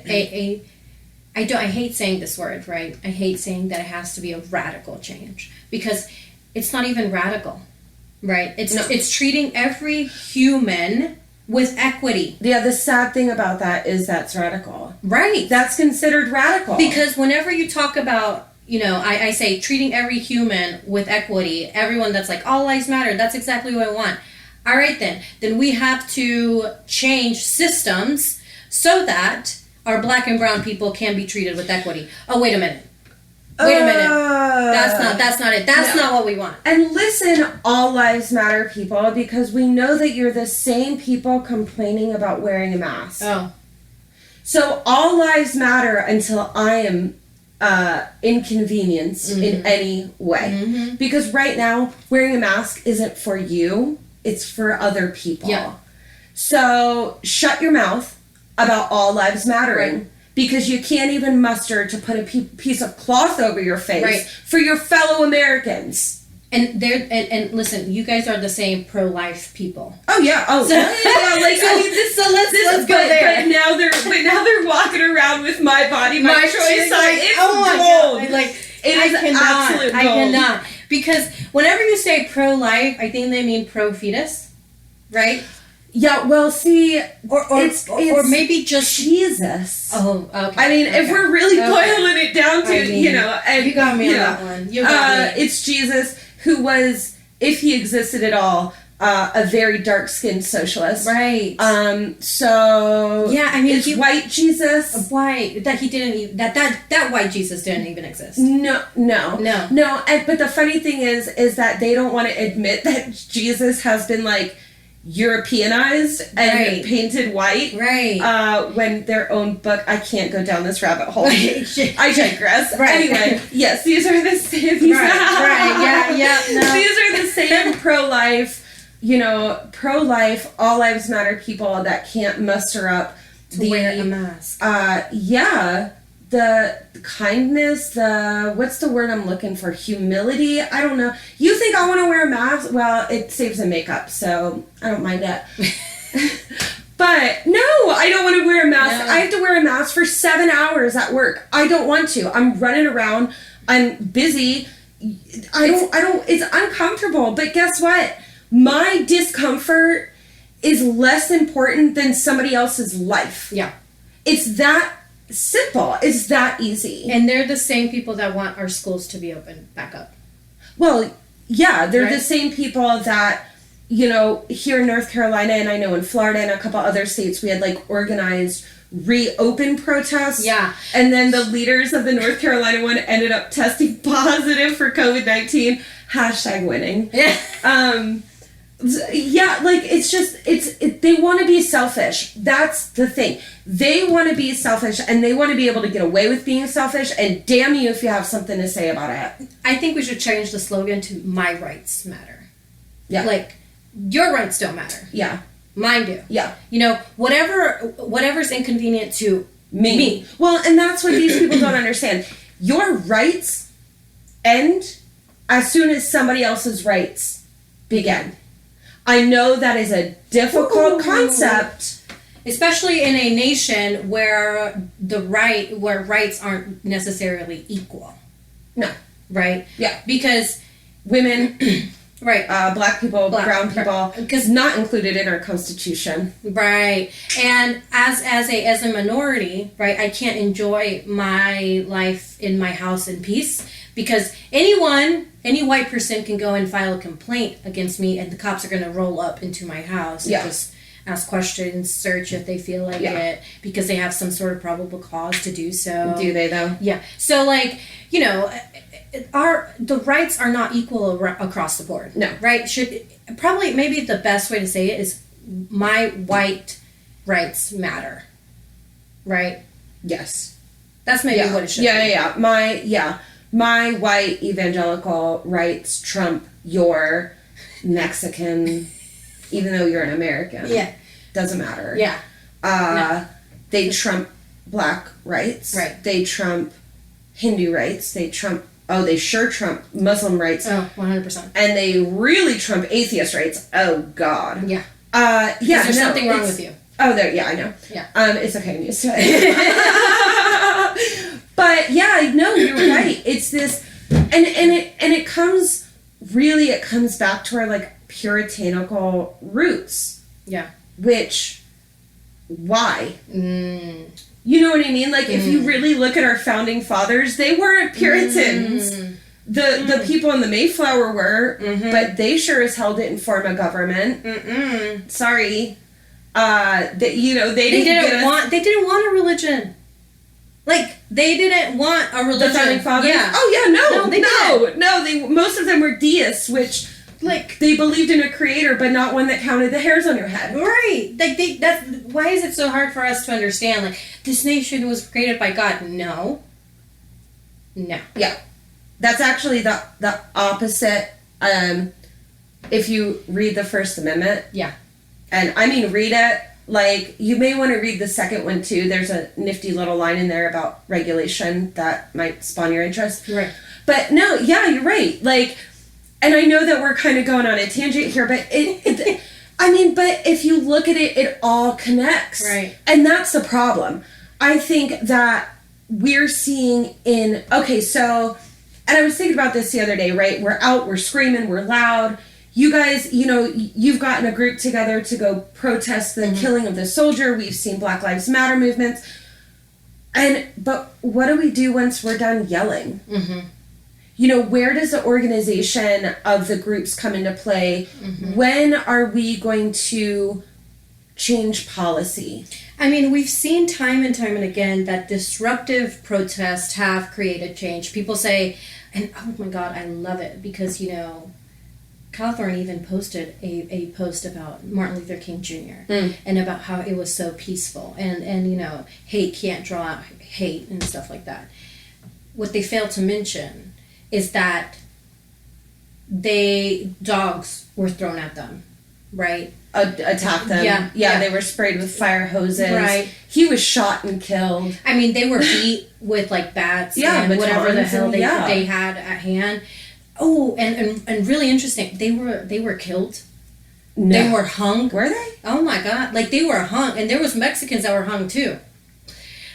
I hate saying this word, right? I hate saying that it has to be a radical change, because it's not even radical, right? It's treating every human with equity. Yeah, the sad thing about that is that's radical. Right. That's considered radical. Because whenever you talk about, I say treating every human with equity, everyone that's like, all lives matter, that's exactly what I want. All right, then we have to change systems so that our black and brown people can be treated with equity. Oh, wait a minute. That's not it. That's not what we want. And listen, all lives matter, people, because we know that you're the same people complaining about wearing a mask. Oh. So all lives matter until I am inconvenienced in any way. Because right now, wearing a mask isn't for you, it's for other people. Yeah. So shut your mouth about all lives mattering. Right. Because you can't even muster to put a piece of cloth over your face Right. for your fellow Americans. And and listen, you guys are the same pro-life people. Oh yeah, So, let's go there. But now they're walking around with my body, my choice. It's oh my gold. God. Like It is absolute gold. I cannot. Because whenever you say pro-life, I think they mean pro-fetus, right? Yeah, well, see, Or maybe just Jesus. Oh, okay. I mean, if we're really boiling it down to, and you got me on that one. You got me. It's Jesus who was, if he existed at all, a very dark-skinned socialist. Right. So yeah, I mean, it's white Jesus. White that he didn't even, that white Jesus didn't even exist. No. But the funny thing is that they don't want to admit that Jesus has been like Europeanized and painted white. Right. When their own book, I can't go down this rabbit hole. I digress. Right. Anyway, yes, these are the same. Right. Yeah. No. These are the same pro-life, all lives matter people that can't muster up to wear a mask. The kindness, what's the word I'm looking for? Humility? I don't know. You think I want to wear a mask? Well, it saves the makeup, so I don't mind it. But no, I don't want to wear a mask. No. I have to wear a mask for 7 hours at work. I don't want to. I'm running around. I'm busy. It's uncomfortable. But guess what? My discomfort is less important than somebody else's life. Yeah. It's that simple. It's that easy. And they're the same people that want our schools to be open back up. Well, yeah, they're the same people that, here in North Carolina, and I know in Florida and a couple other states, we had like organized reopen protests. Yeah. And then the leaders of the North Carolina one ended up testing positive for COVID-19. #winning. Yeah. Yeah, like they want to be selfish. That's the thing. They want to be selfish and they want to be able to get away with being selfish, and damn you if you have something to say about it. I think we should change the slogan to "My rights matter." Yeah. Like, your rights don't matter. Yeah. Mine do. Yeah. Whatever's inconvenient to me. Well, and that's what these people don't understand. Your rights end as soon as somebody else's rights begin. I know that is a difficult concept, especially in a nation where where rights aren't necessarily equal. No. Right? Yeah. Because women, right, black people, brown people, because not included in our Constitution. Right. And as a minority, right, I can't enjoy my life in my house in peace, because any white person can go and file a complaint against me, and the cops are going to roll up into my house and just ask questions, search if they feel like it, because they have some sort of probable cause to do so. Do they, though? Yeah. So, like, the rights are not equal across the board. No. Right? Maybe the best way to say it is my white rights matter. Right? Yes. That's maybe what it should be. My white evangelical rights trump your Mexican, even though you're an American. Yeah. Doesn't matter. Yeah. No. They trump black rights. Right. They trump Hindu rights. They sure trump Muslim rights. Oh, 100%. And they really trump atheist rights. Oh, God. Yeah. There's something wrong with you. Oh, I know. Yeah. It's okay. I'm used to it. But yeah, no, you're right. It's this, and it comes back to our like puritanical roots. Yeah. Which, why? You know what I mean? Like if you really look at our founding fathers, they weren't Puritans. The people in the Mayflower were, but they sure as hell didn't form a government. Sorry. They didn't want a religion. Like, they didn't want a religion. The founding fathers? Yeah. Oh, yeah, most of them were deists, which, like, they believed in a creator, but not one that counted the hairs on your head. Right. Like, why is it so hard for us to understand? Like, this nation was created by God. No. No. Yeah. That's actually the opposite. If you read the First Amendment. Yeah. And I mean, read it. Like, you may want to read the second one too. There's a nifty little line in there about regulation that might spawn your interest. Right. But no, yeah, you're right. Like, and I know that we're kind of going on a tangent here, but I mean, but if you look at it, it all connects. Right. And that's the problem. I think that we're seeing okay, so, and I was thinking about this the other day, right? We're out, we're screaming, we're loud. You guys, you've gotten a group together to go protest the killing of the soldier. We've seen Black Lives Matter movements. But what do we do once we're done yelling? Mm-hmm. Where does the organization of the groups come into play? Mm-hmm. When are we going to change policy? I mean, we've seen time and time and again that disruptive protests have created change. People say, and oh my God, I love it because, Cawthorn even posted a post about Martin Luther King Jr. And about how it was so peaceful and hate can't draw out hate and stuff like that. What they fail to mention is that dogs were thrown at them, right? Attacked them. Yeah, they were sprayed with fire hoses. Right. He was shot and killed. I mean, they were beat with like bats and whatever the hell they had at hand. Oh, and really interesting. They were killed. No. They were hung. Were they? Oh my God! Like they were hung, and there was Mexicans that were hung too.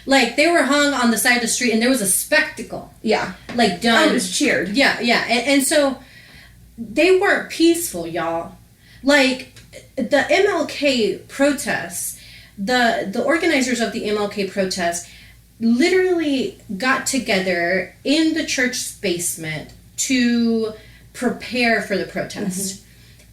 Like they were hung on the side of the street, and there was a spectacle. Yeah. Like done. Oh, it was cheered. Yeah, and so they weren't peaceful, y'all. Like the MLK protests, the organizers of the MLK protests literally got together in the church's basement to prepare for the protest.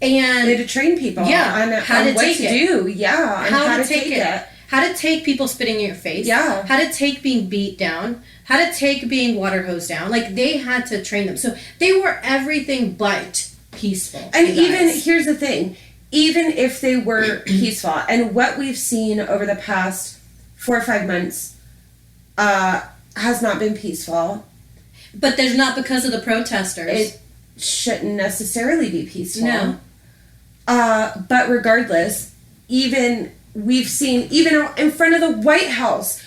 And they had to train people on how to what take to it. do. Yeah, and how to take it. How to take people spitting in your face. Yeah. How to take being beat down. How to take being water hosed down. Like, they had to train them. So they were everything but peaceful. And here's the thing. Even if they were peaceful, and what we've seen over the past 4 or 5 months has not been peaceful. But there's not because of the protesters. It shouldn't necessarily be peaceful. No. But regardless, we've seen, even in front of the White House,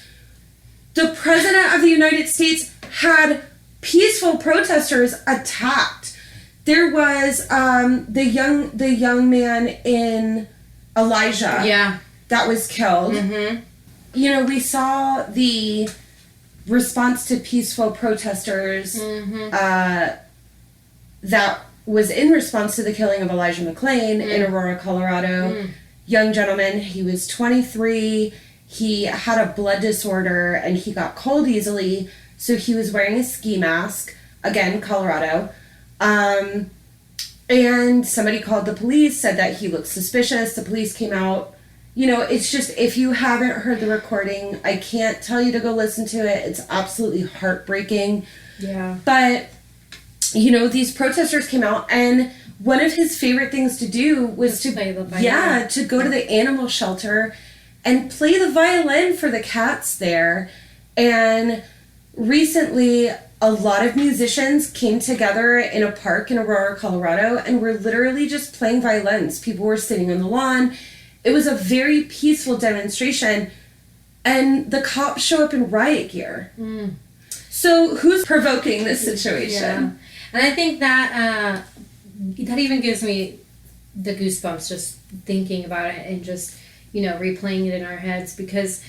the President of the United States had peaceful protesters attacked. There was the young man in Elijah. Yeah. That was killed. Mm-hmm. We saw the response to peaceful protesters that was in response to the killing of Elijah McClain in Aurora, Colorado. Young gentleman, he was 23, he had a blood disorder and he got cold easily, so he was wearing a ski mask, again, Colorado. And somebody called the police, said that he looked suspicious. The police came out. It's just, if you haven't heard the recording, I can't tell you to go listen to it. It's absolutely heartbreaking. Yeah. But, these protesters came out, and one of his favorite things to do was to play the violin. To go to the animal shelter and play the violin for the cats there. And recently, a lot of musicians came together in a park in Aurora, Colorado, and were literally just playing violins. People were sitting on the lawn. It was a very peaceful demonstration, and the cops show up in riot gear. So who's provoking this situation? Yeah. And I think that that even gives me the goosebumps just thinking about it and just, replaying it in our heads, because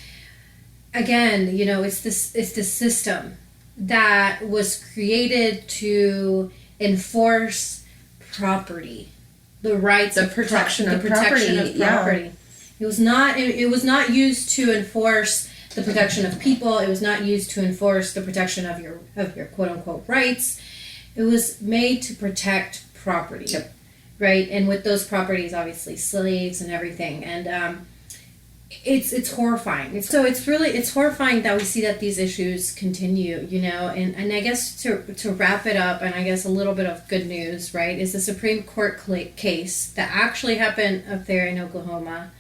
again, it's this system that was created to enforce property. The rights, the protection of property. Yeah. It was not used to enforce the protection of people. It was not used to enforce the protection of your quote unquote rights. It was made to protect property. Yep. Right? And with those properties, obviously slaves and everything. And it's horrifying. So it's horrifying that we see that these issues continue, and I guess to wrap it up, and I guess a little bit of good news, right, is the Supreme Court case that actually happened up there in Oklahoma,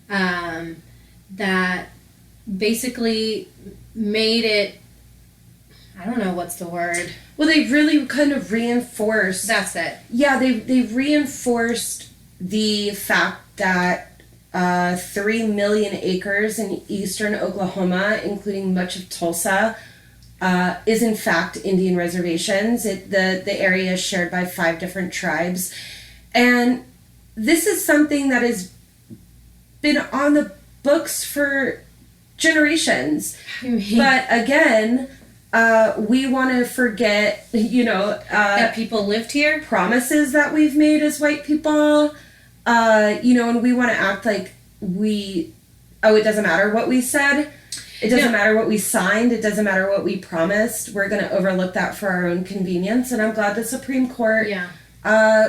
that basically made it, I don't know what's the word. Well, they really kind of reinforced. That's it. Yeah, they reinforced the fact that 3 million acres in eastern Oklahoma, including much of Tulsa, is in fact Indian reservations. The area is shared by 5 different tribes. And this is something that has been on the books for generations. But again, we want to forget, that people lived here? Promises that we've made as white people. And we want to act like it doesn't matter what we said. It doesn't matter what we signed. It doesn't matter what we promised. We're going to overlook that for our own convenience. And I'm glad the Supreme Court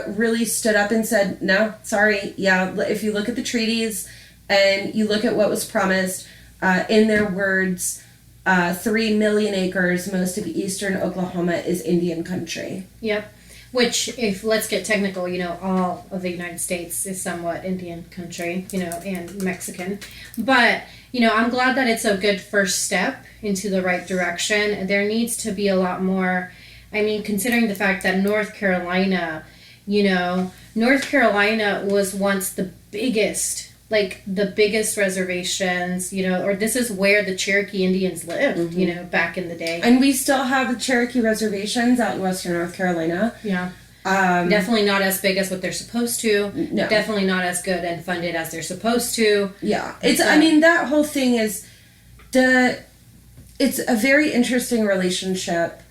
really stood up and said, no, sorry. Yeah, if you look at the treaties and you look at what was promised, in their words, 3 million acres, most of eastern Oklahoma is Indian country. Yep. Which, if let's get technical, all of the United States is somewhat Indian country, and Mexican. But, I'm glad that it's a good first step into the right direction. There needs to be a lot more, considering the fact that North Carolina was once the biggest reservations, or this is where the Cherokee Indians lived, back in the day. And we still have the Cherokee reservations out in western North Carolina. Yeah. Definitely not as big as what they're supposed to. No. Definitely not as good and funded as they're supposed to. Yeah. That whole thing is it's a very interesting relationship.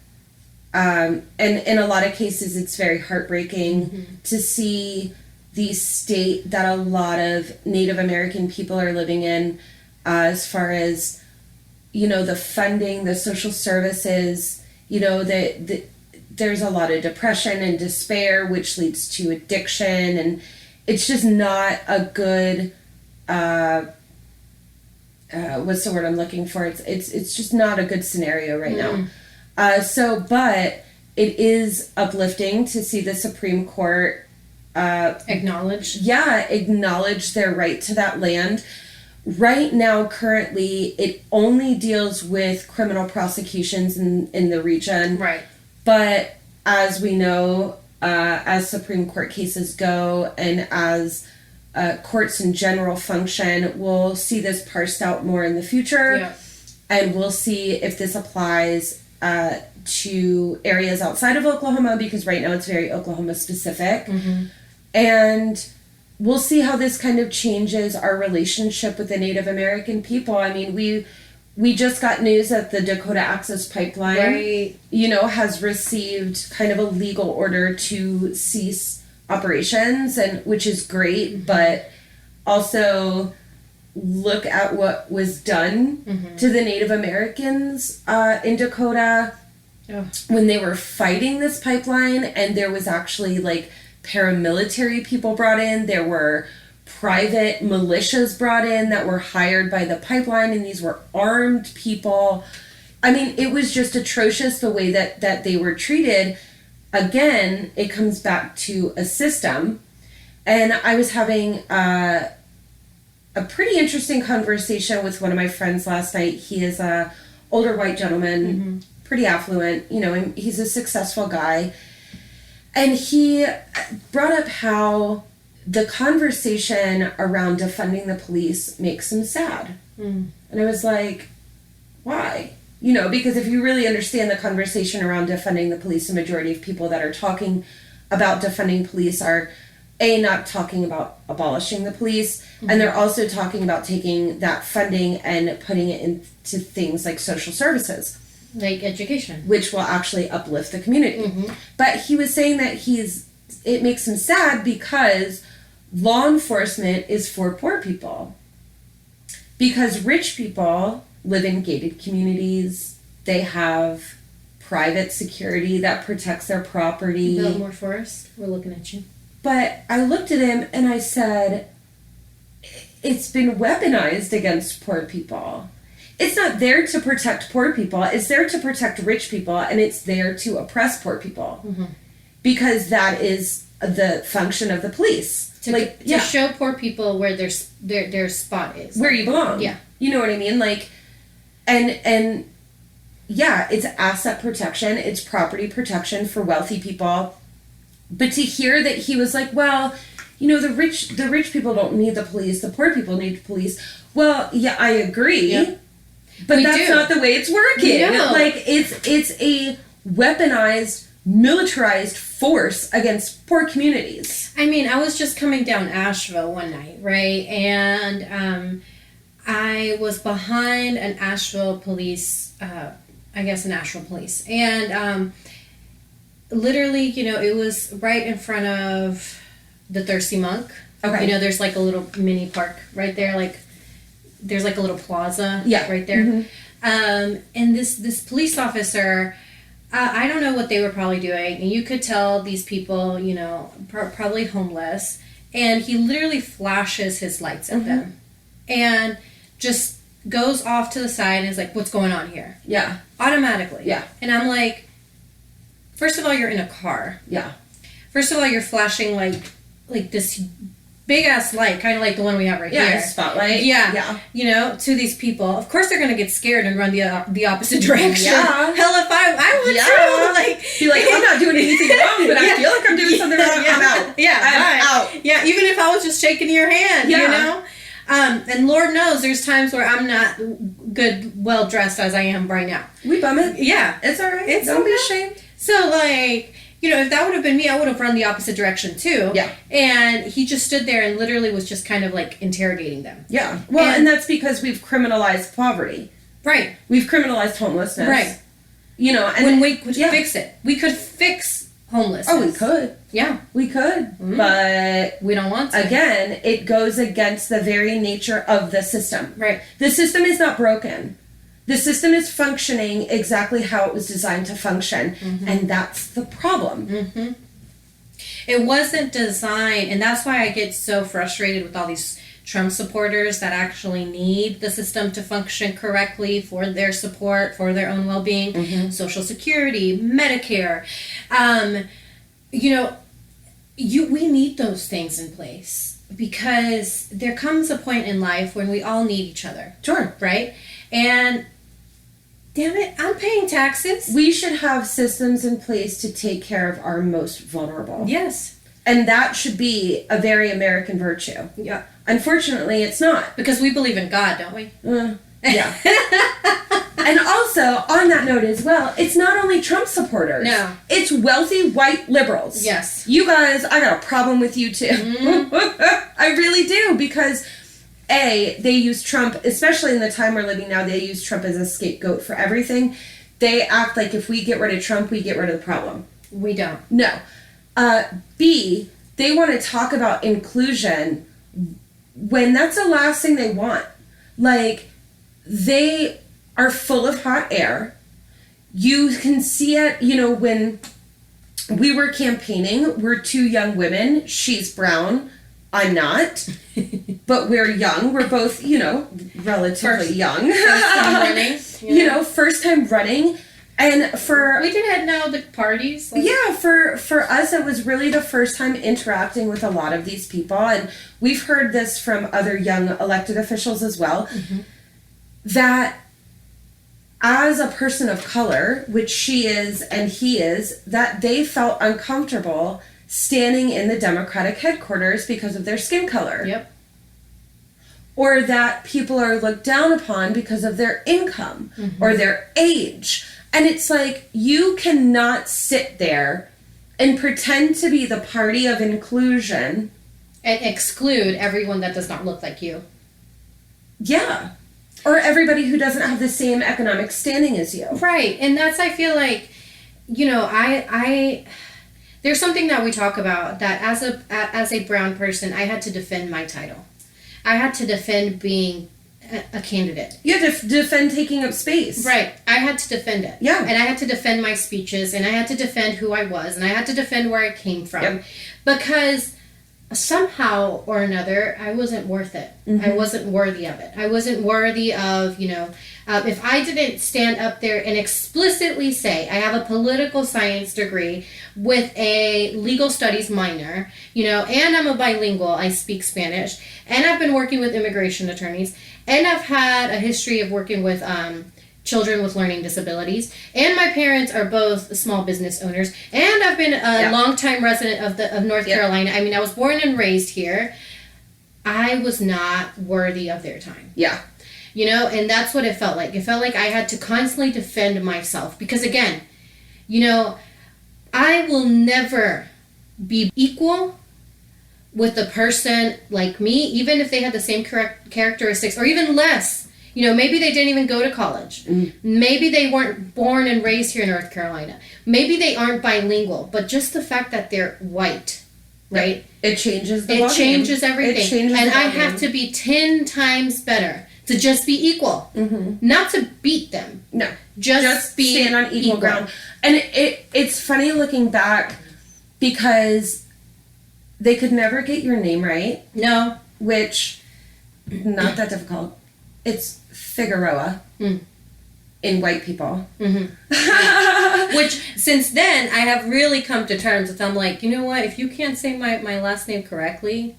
And in a lot of cases, it's very heartbreaking to see the state that a lot of Native American people are living in, as far as, the funding, the social services, there's a lot of depression and despair, which leads to addiction, and it's just not a good, what's the word I'm looking for? It's just not a good scenario right now. But it is uplifting to see the Supreme Court acknowledge their right to that land. Right now, currently, it only deals with criminal prosecutions in the region. Right. But as we know, as Supreme Court cases go and as courts in general function, we'll see this parsed out more in the future. Yeah. And we'll see if this applies to areas outside of Oklahoma, because right now it's very Oklahoma specific. And we'll see how this kind of changes our relationship with the Native American people. We just got news that the Dakota Access Pipeline, has received kind of a legal order to cease operations, and which is great, but also look at what was done to the Native Americans in Dakota when they were fighting this pipeline, and there was actually paramilitary people brought in. There were private militias brought in that were hired by the pipeline, and these were armed people. It was just atrocious the way that they were treated. Again, it comes back to a system. And I was having a pretty interesting conversation with one of my friends last night. He is a older white gentleman, pretty affluent, and he's a successful guy. And he brought up how the conversation around defunding the police makes him sad. And I was like, why? Because if you really understand the conversation around defunding the police, the majority of people that are talking about defunding police are, not talking about abolishing the police, and they're also talking about taking that funding and putting it into things like social services. Like education. Which will actually uplift the community. But he was saying that it makes him sad because law enforcement is for poor people. Because rich people live in gated communities. They have private security that protects their property. Build more forest. We're looking at you. But I looked at him and I said, it's been weaponized against poor people. It's not there to protect poor people. It's there to protect rich people, and it's there to oppress poor people. Because that is the function of the police. To show poor people where their spot is. Where you belong. Yeah. You know what I mean? And yeah, it's asset protection, it's property protection for wealthy people. But to hear that he was like, well, you know, the rich people don't need the police, the poor people need the police. Well, yeah, I agree. Yep. But that's not the way it's working. No. Like, it's a weaponized, militarized force against poor communities. I mean, I was just coming down Asheville one night, right? And I was behind an Asheville police, National Police. And literally, you know, it was right in front of the Thirsty Monk. Okay. You know, there's like a little mini park right there, like there's like a little plaza right there. Mm-hmm. And this police officer, I don't know what they were probably doing. And you could tell these people, you know, probably homeless. And he literally flashes his lights at them. And just goes off to the side and is like, what's going on here? Yeah. Automatically. Yeah. And I'm like, first of all, you're in a car. Yeah. First of all, you're flashing like this big ass light, kind of like the one we have right here. Yeah, spotlight. Yeah. You know, to these people. Of course, they're gonna get scared and run the opposite direction. Yeah. Hell, if I would too. Like, be like, I'm not doing anything wrong, but I feel like I'm doing something wrong. I'm out. Yeah, I'm out. Yeah, even if I was just shaking your hand, you know. And Lord knows, there's times where I'm not well dressed as I am right now. We bum it. Yeah, it's all right. Don't be ashamed. So like, you know, if that would have been me, I would have run the opposite direction too. Yeah. And he just stood there and literally was just kind of like interrogating them. Yeah. Well, and that's because we've criminalized poverty. Right. We've criminalized homelessness. Right. You know, and when we could fix it. We could fix homelessness. Oh, we could. Yeah. We could. Mm-hmm. But we don't want to. Again, it goes against the very nature of the system. Right. The system is not broken. The system is functioning exactly how it was designed to function, and that's the problem. Mm-hmm. It wasn't designed, and that's why I get so frustrated with all these Trump supporters that actually need the system to function correctly for their support, for their own well-being, Social Security, Medicare. You know, we need those things in place because there comes a point in life when we all need each other. Sure. Right? And damn it, I'm paying taxes. We should have systems in place to take care of our most vulnerable. Yes. And that should be a very American virtue. Yeah. Unfortunately, it's not. Because we believe in God, don't we? Yeah. And also, on that note as well, it's not only Trump supporters. No. It's wealthy white liberals. Yes. You guys, I got a problem with you too. I really do, because they use Trump, especially in the time we're living now, they use Trump as a scapegoat for everything. They act like if we get rid of Trump, we get rid of the problem. We don't. No. B, they want to talk about inclusion when that's the last thing they want. Like, they are full of hot air. You can see it, you know, when we were campaigning, we're two young women. She's brown. I'm not. But we're young. We're both, you know, relatively young. First time running. You know, first time running. And we didn't know the parties. Like, yeah, for us, it was really the first time interacting with a lot of these people. And we've heard this from other young elected officials as well. That as a person of color, which she is and he is, that they felt uncomfortable standing in the Democratic headquarters because of their skin color. Yep. Or that people are looked down upon because of their income or their age. And it's like, you cannot sit there and pretend to be the party of inclusion. And exclude everyone that does not look like you. Yeah. Or everybody who doesn't have the same economic standing as you. Right. And that's, I feel like, you know, I there's something that we talk about that as a brown person, I had to defend my title. I had to defend being a candidate. You had to defend taking up space. Right. I had to defend it. Yeah. And I had to defend my speeches, and I had to defend who I was, and I had to defend where I came from. Yep. Because somehow or another, I wasn't worth it. I wasn't worthy of it. I wasn't worthy of, you know, if I didn't stand up there and explicitly say, I have a political science degree with a legal studies minor, you know, and I'm a bilingual, I speak Spanish, and I've been working with immigration attorneys, and I've had a history of working with children with learning disabilities, and my parents are both small business owners, and I've been a longtime resident of North Carolina. I mean, I was born and raised here. I was not worthy of their time. Yeah. You know, and that's what it felt like. It felt like I had to constantly defend myself because, again, you know, I will never be equal with a person like me, even if they had the same characteristics or even less. You know, maybe they didn't even go to college. Maybe they weren't born and raised here in North Carolina. Maybe they aren't bilingual. But just the fact that they're white, right? It changes the It changes everything. It changes and I have to be 10 times better to just be equal. Not to beat them. No. Just be stand on equal ground. And it's funny looking back because they could never get your name right. No. Which, not that difficult. It's Figueroa in white people. Which, since then, I have really come to terms with, I'm like, you know what? If you can't say my last name correctly,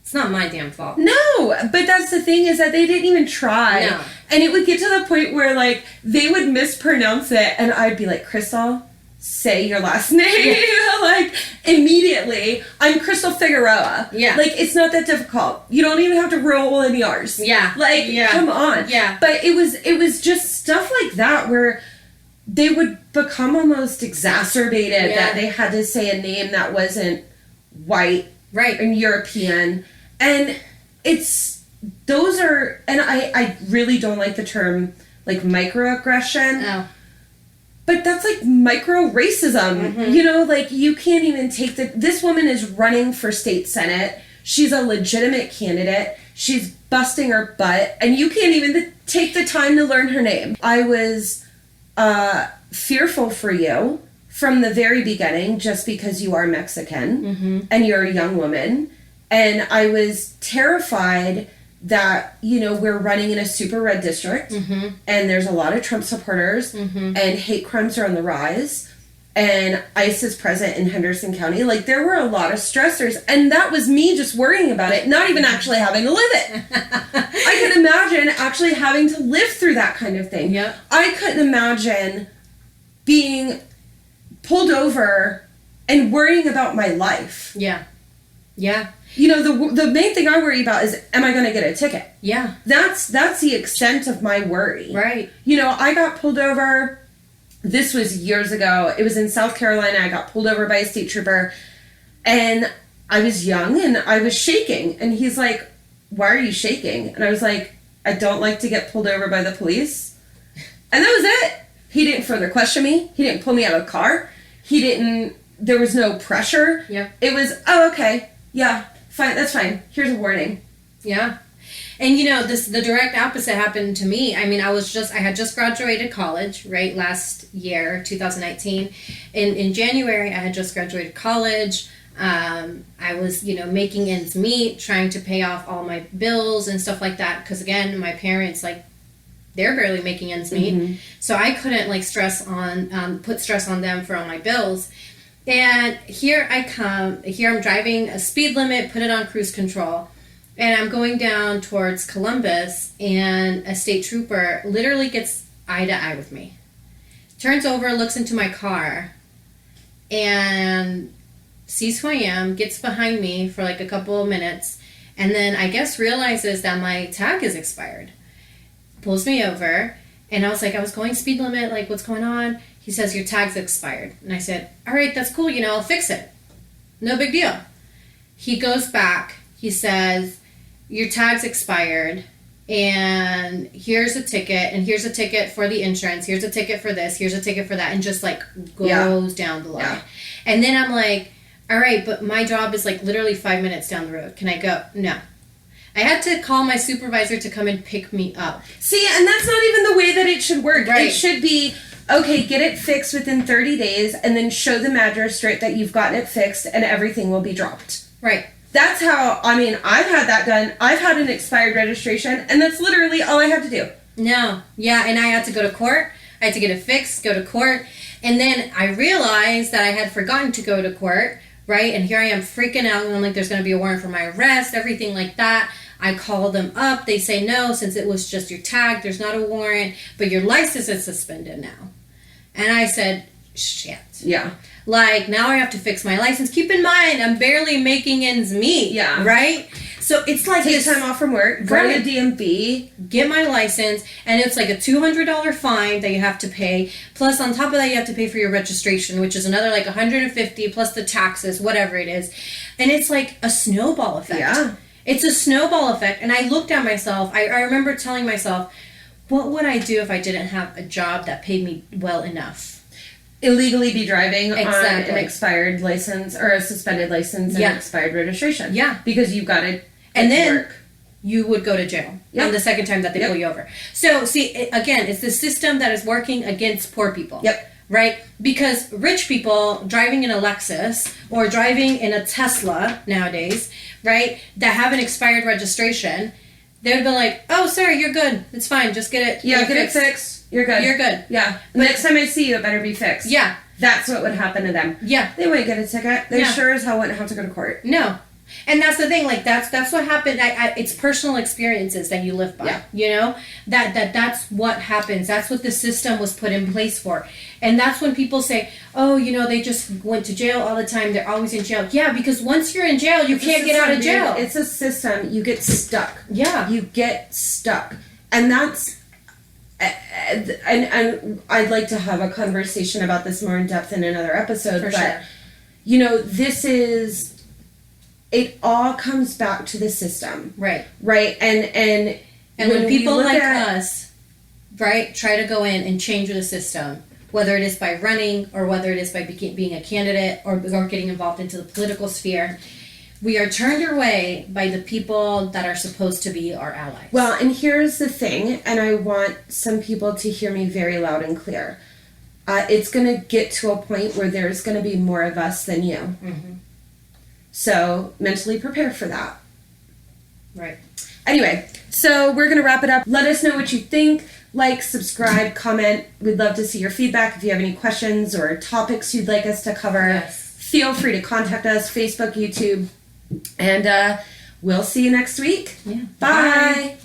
it's not my damn fault. No, but that's the thing is that they didn't even try. No. And it would get to the point where, like, they would mispronounce it, and I'd be like, Cristal, say your last name. Like, immediately, I'm Cristal Figueroa. Yeah. Like, it's not that difficult. You don't even have to roll any R's. Yeah. Like, come on. Yeah. But it was just stuff like that where they would become almost exacerbated that they had to say a name that wasn't white. Right. And European. And those are, and I really don't like the term, like, microaggression. Oh. But that's like micro racism. You know, like, you can't even take this woman is running for state senate. She's a legitimate candidate. She's busting her butt. And you can't even take the time to learn her name. I was fearful for you from the very beginning just because you are Mexican and you're a young woman. And I was terrified that, you know, we're running in a super red district and there's a lot of Trump supporters and hate crimes are on the rise and ICE is present in Henderson County. Like, there were a lot of stressors, and that was me just worrying about it, not even actually having to live it. I can imagine actually having to live through that kind of thing. Yep. I couldn't imagine being pulled over and worrying about my life. Yeah. Yeah. You know, the main thing I worry about is, am I going to get a ticket? Yeah. That's the extent of my worry. Right. You know, I got pulled over. This was years ago. It was in South Carolina. I got pulled over by a state trooper. And I was young and I was shaking. And he's like, why are you shaking? And I was like, I don't like to get pulled over by the police. And that was it. He didn't further question me. He didn't pull me out of the car. There was no pressure. Yeah. It was, oh, okay. Yeah. Fine, that's fine. Here's a warning. Yeah. And, you know, the direct opposite happened to me. I mean, I had just graduated college, right, last year, 2019. In January, I had just graduated college. I was, you know, making ends meet, trying to pay off all my bills and stuff like that. Because, again, my parents, like, they're barely making ends meet. So I couldn't, like, put stress on them for all my bills. And here I'm driving a speed limit, put it on cruise control, and I'm going down towards Columbus, and a state trooper literally gets eye to eye with me. Turns over, looks into my car, and sees who I am, gets behind me for like a couple of minutes, and then I guess realizes that my tag is expired. Pulls me over, and I was like, I was going speed limit, like, what's going on? He says, your tag's expired. And I said, all right, that's cool, you know, I'll fix it. No big deal. He goes back. He says, your tag's expired, and here's a ticket, and here's a ticket for the insurance, here's a ticket for this, here's a ticket for that, and just, like, goes down the line. Yeah. And then I'm like, all right, but my job is, like, literally 5 minutes down the road. Can I go? No. I had to call my supervisor to come and pick me up. See, and that's not even the way that it should work. Right. It should be, okay, get it fixed within 30 days and then show the magistrate that you've gotten it fixed and everything will be dropped. Right. That's how, I mean, I've had that done. I've had an expired registration, and that's literally all I had to do. No. Yeah, and I had to go to court. I had to get it fixed, go to court. And then I realized that I had forgotten to go to court, right? And here I am freaking out, and I'm like, there's going to be a warrant for my arrest, everything like that. I call them up. They say no, since it was just your tag, there's not a warrant, but your license is suspended now. And I said, shit. Yeah. Like, now I have to fix my license. Keep in mind, I'm barely making ends meet. Yeah. Right? So it's like take time off from work, go to the DMV, get my license, and it's like a $200 fine that you have to pay. Plus, on top of that, you have to pay for your registration, which is another like $150 plus the taxes, whatever it is. And it's like a snowball effect. Yeah. It's a snowball effect. And I looked at myself. I remember telling myself, what would I do if I didn't have a job that paid me well enough? Illegally be driving on Exactly. an expired license or a suspended license and Yeah. an expired registration. Yeah. Because you've got to And then work. you would go to jail on the second time that they pull you over. So, see, again, it's the system that is working against poor people. Yep. Right? Because rich people driving in a Lexus or driving in a Tesla nowadays, right, that have an expired registration, they would be like, oh, sir, you're good. It's fine. Just get it Get it fixed. You're good. You're good. Yeah. Next time I see you, it better be fixed. Yeah. That's what would happen to them. Yeah. They wouldn't get a ticket. They Yeah. sure as hell wouldn't have to go to court. No. And that's the thing, like, that's what happened. It's personal experiences that you live by, Yeah. you know? That's what happens. That's what the system was put in place for. And that's when people say, oh, you know, they just went to jail all the time. They're always in jail. Yeah, because once you're in jail, you can't get out of jail. It's a system. You get stuck. Yeah. You get stuck. And that's... And I'd like to have a conversation about this more in depth in another episode. For but, sure. you know, this is... It all comes back to the system. Right. Right? And when people look like at, us, right, try to go in and change the system, whether it is by running or whether it is by being a candidate or getting involved into the political sphere, we are turned away by the people that are supposed to be our allies. Well, and here's the thing, and I want some people to hear me very loud and clear. It's going to get to a point where there's going to be more of us than you. Mm-hmm. So mentally prepare for that. Right. Anyway, so we're going to wrap it up. Let us know what you think. Like, subscribe, comment. We'd love to see your feedback. If you have any questions or topics you'd like us to cover, Yes. feel free to contact us, Facebook, YouTube. And we'll see you next week. Yeah. Bye.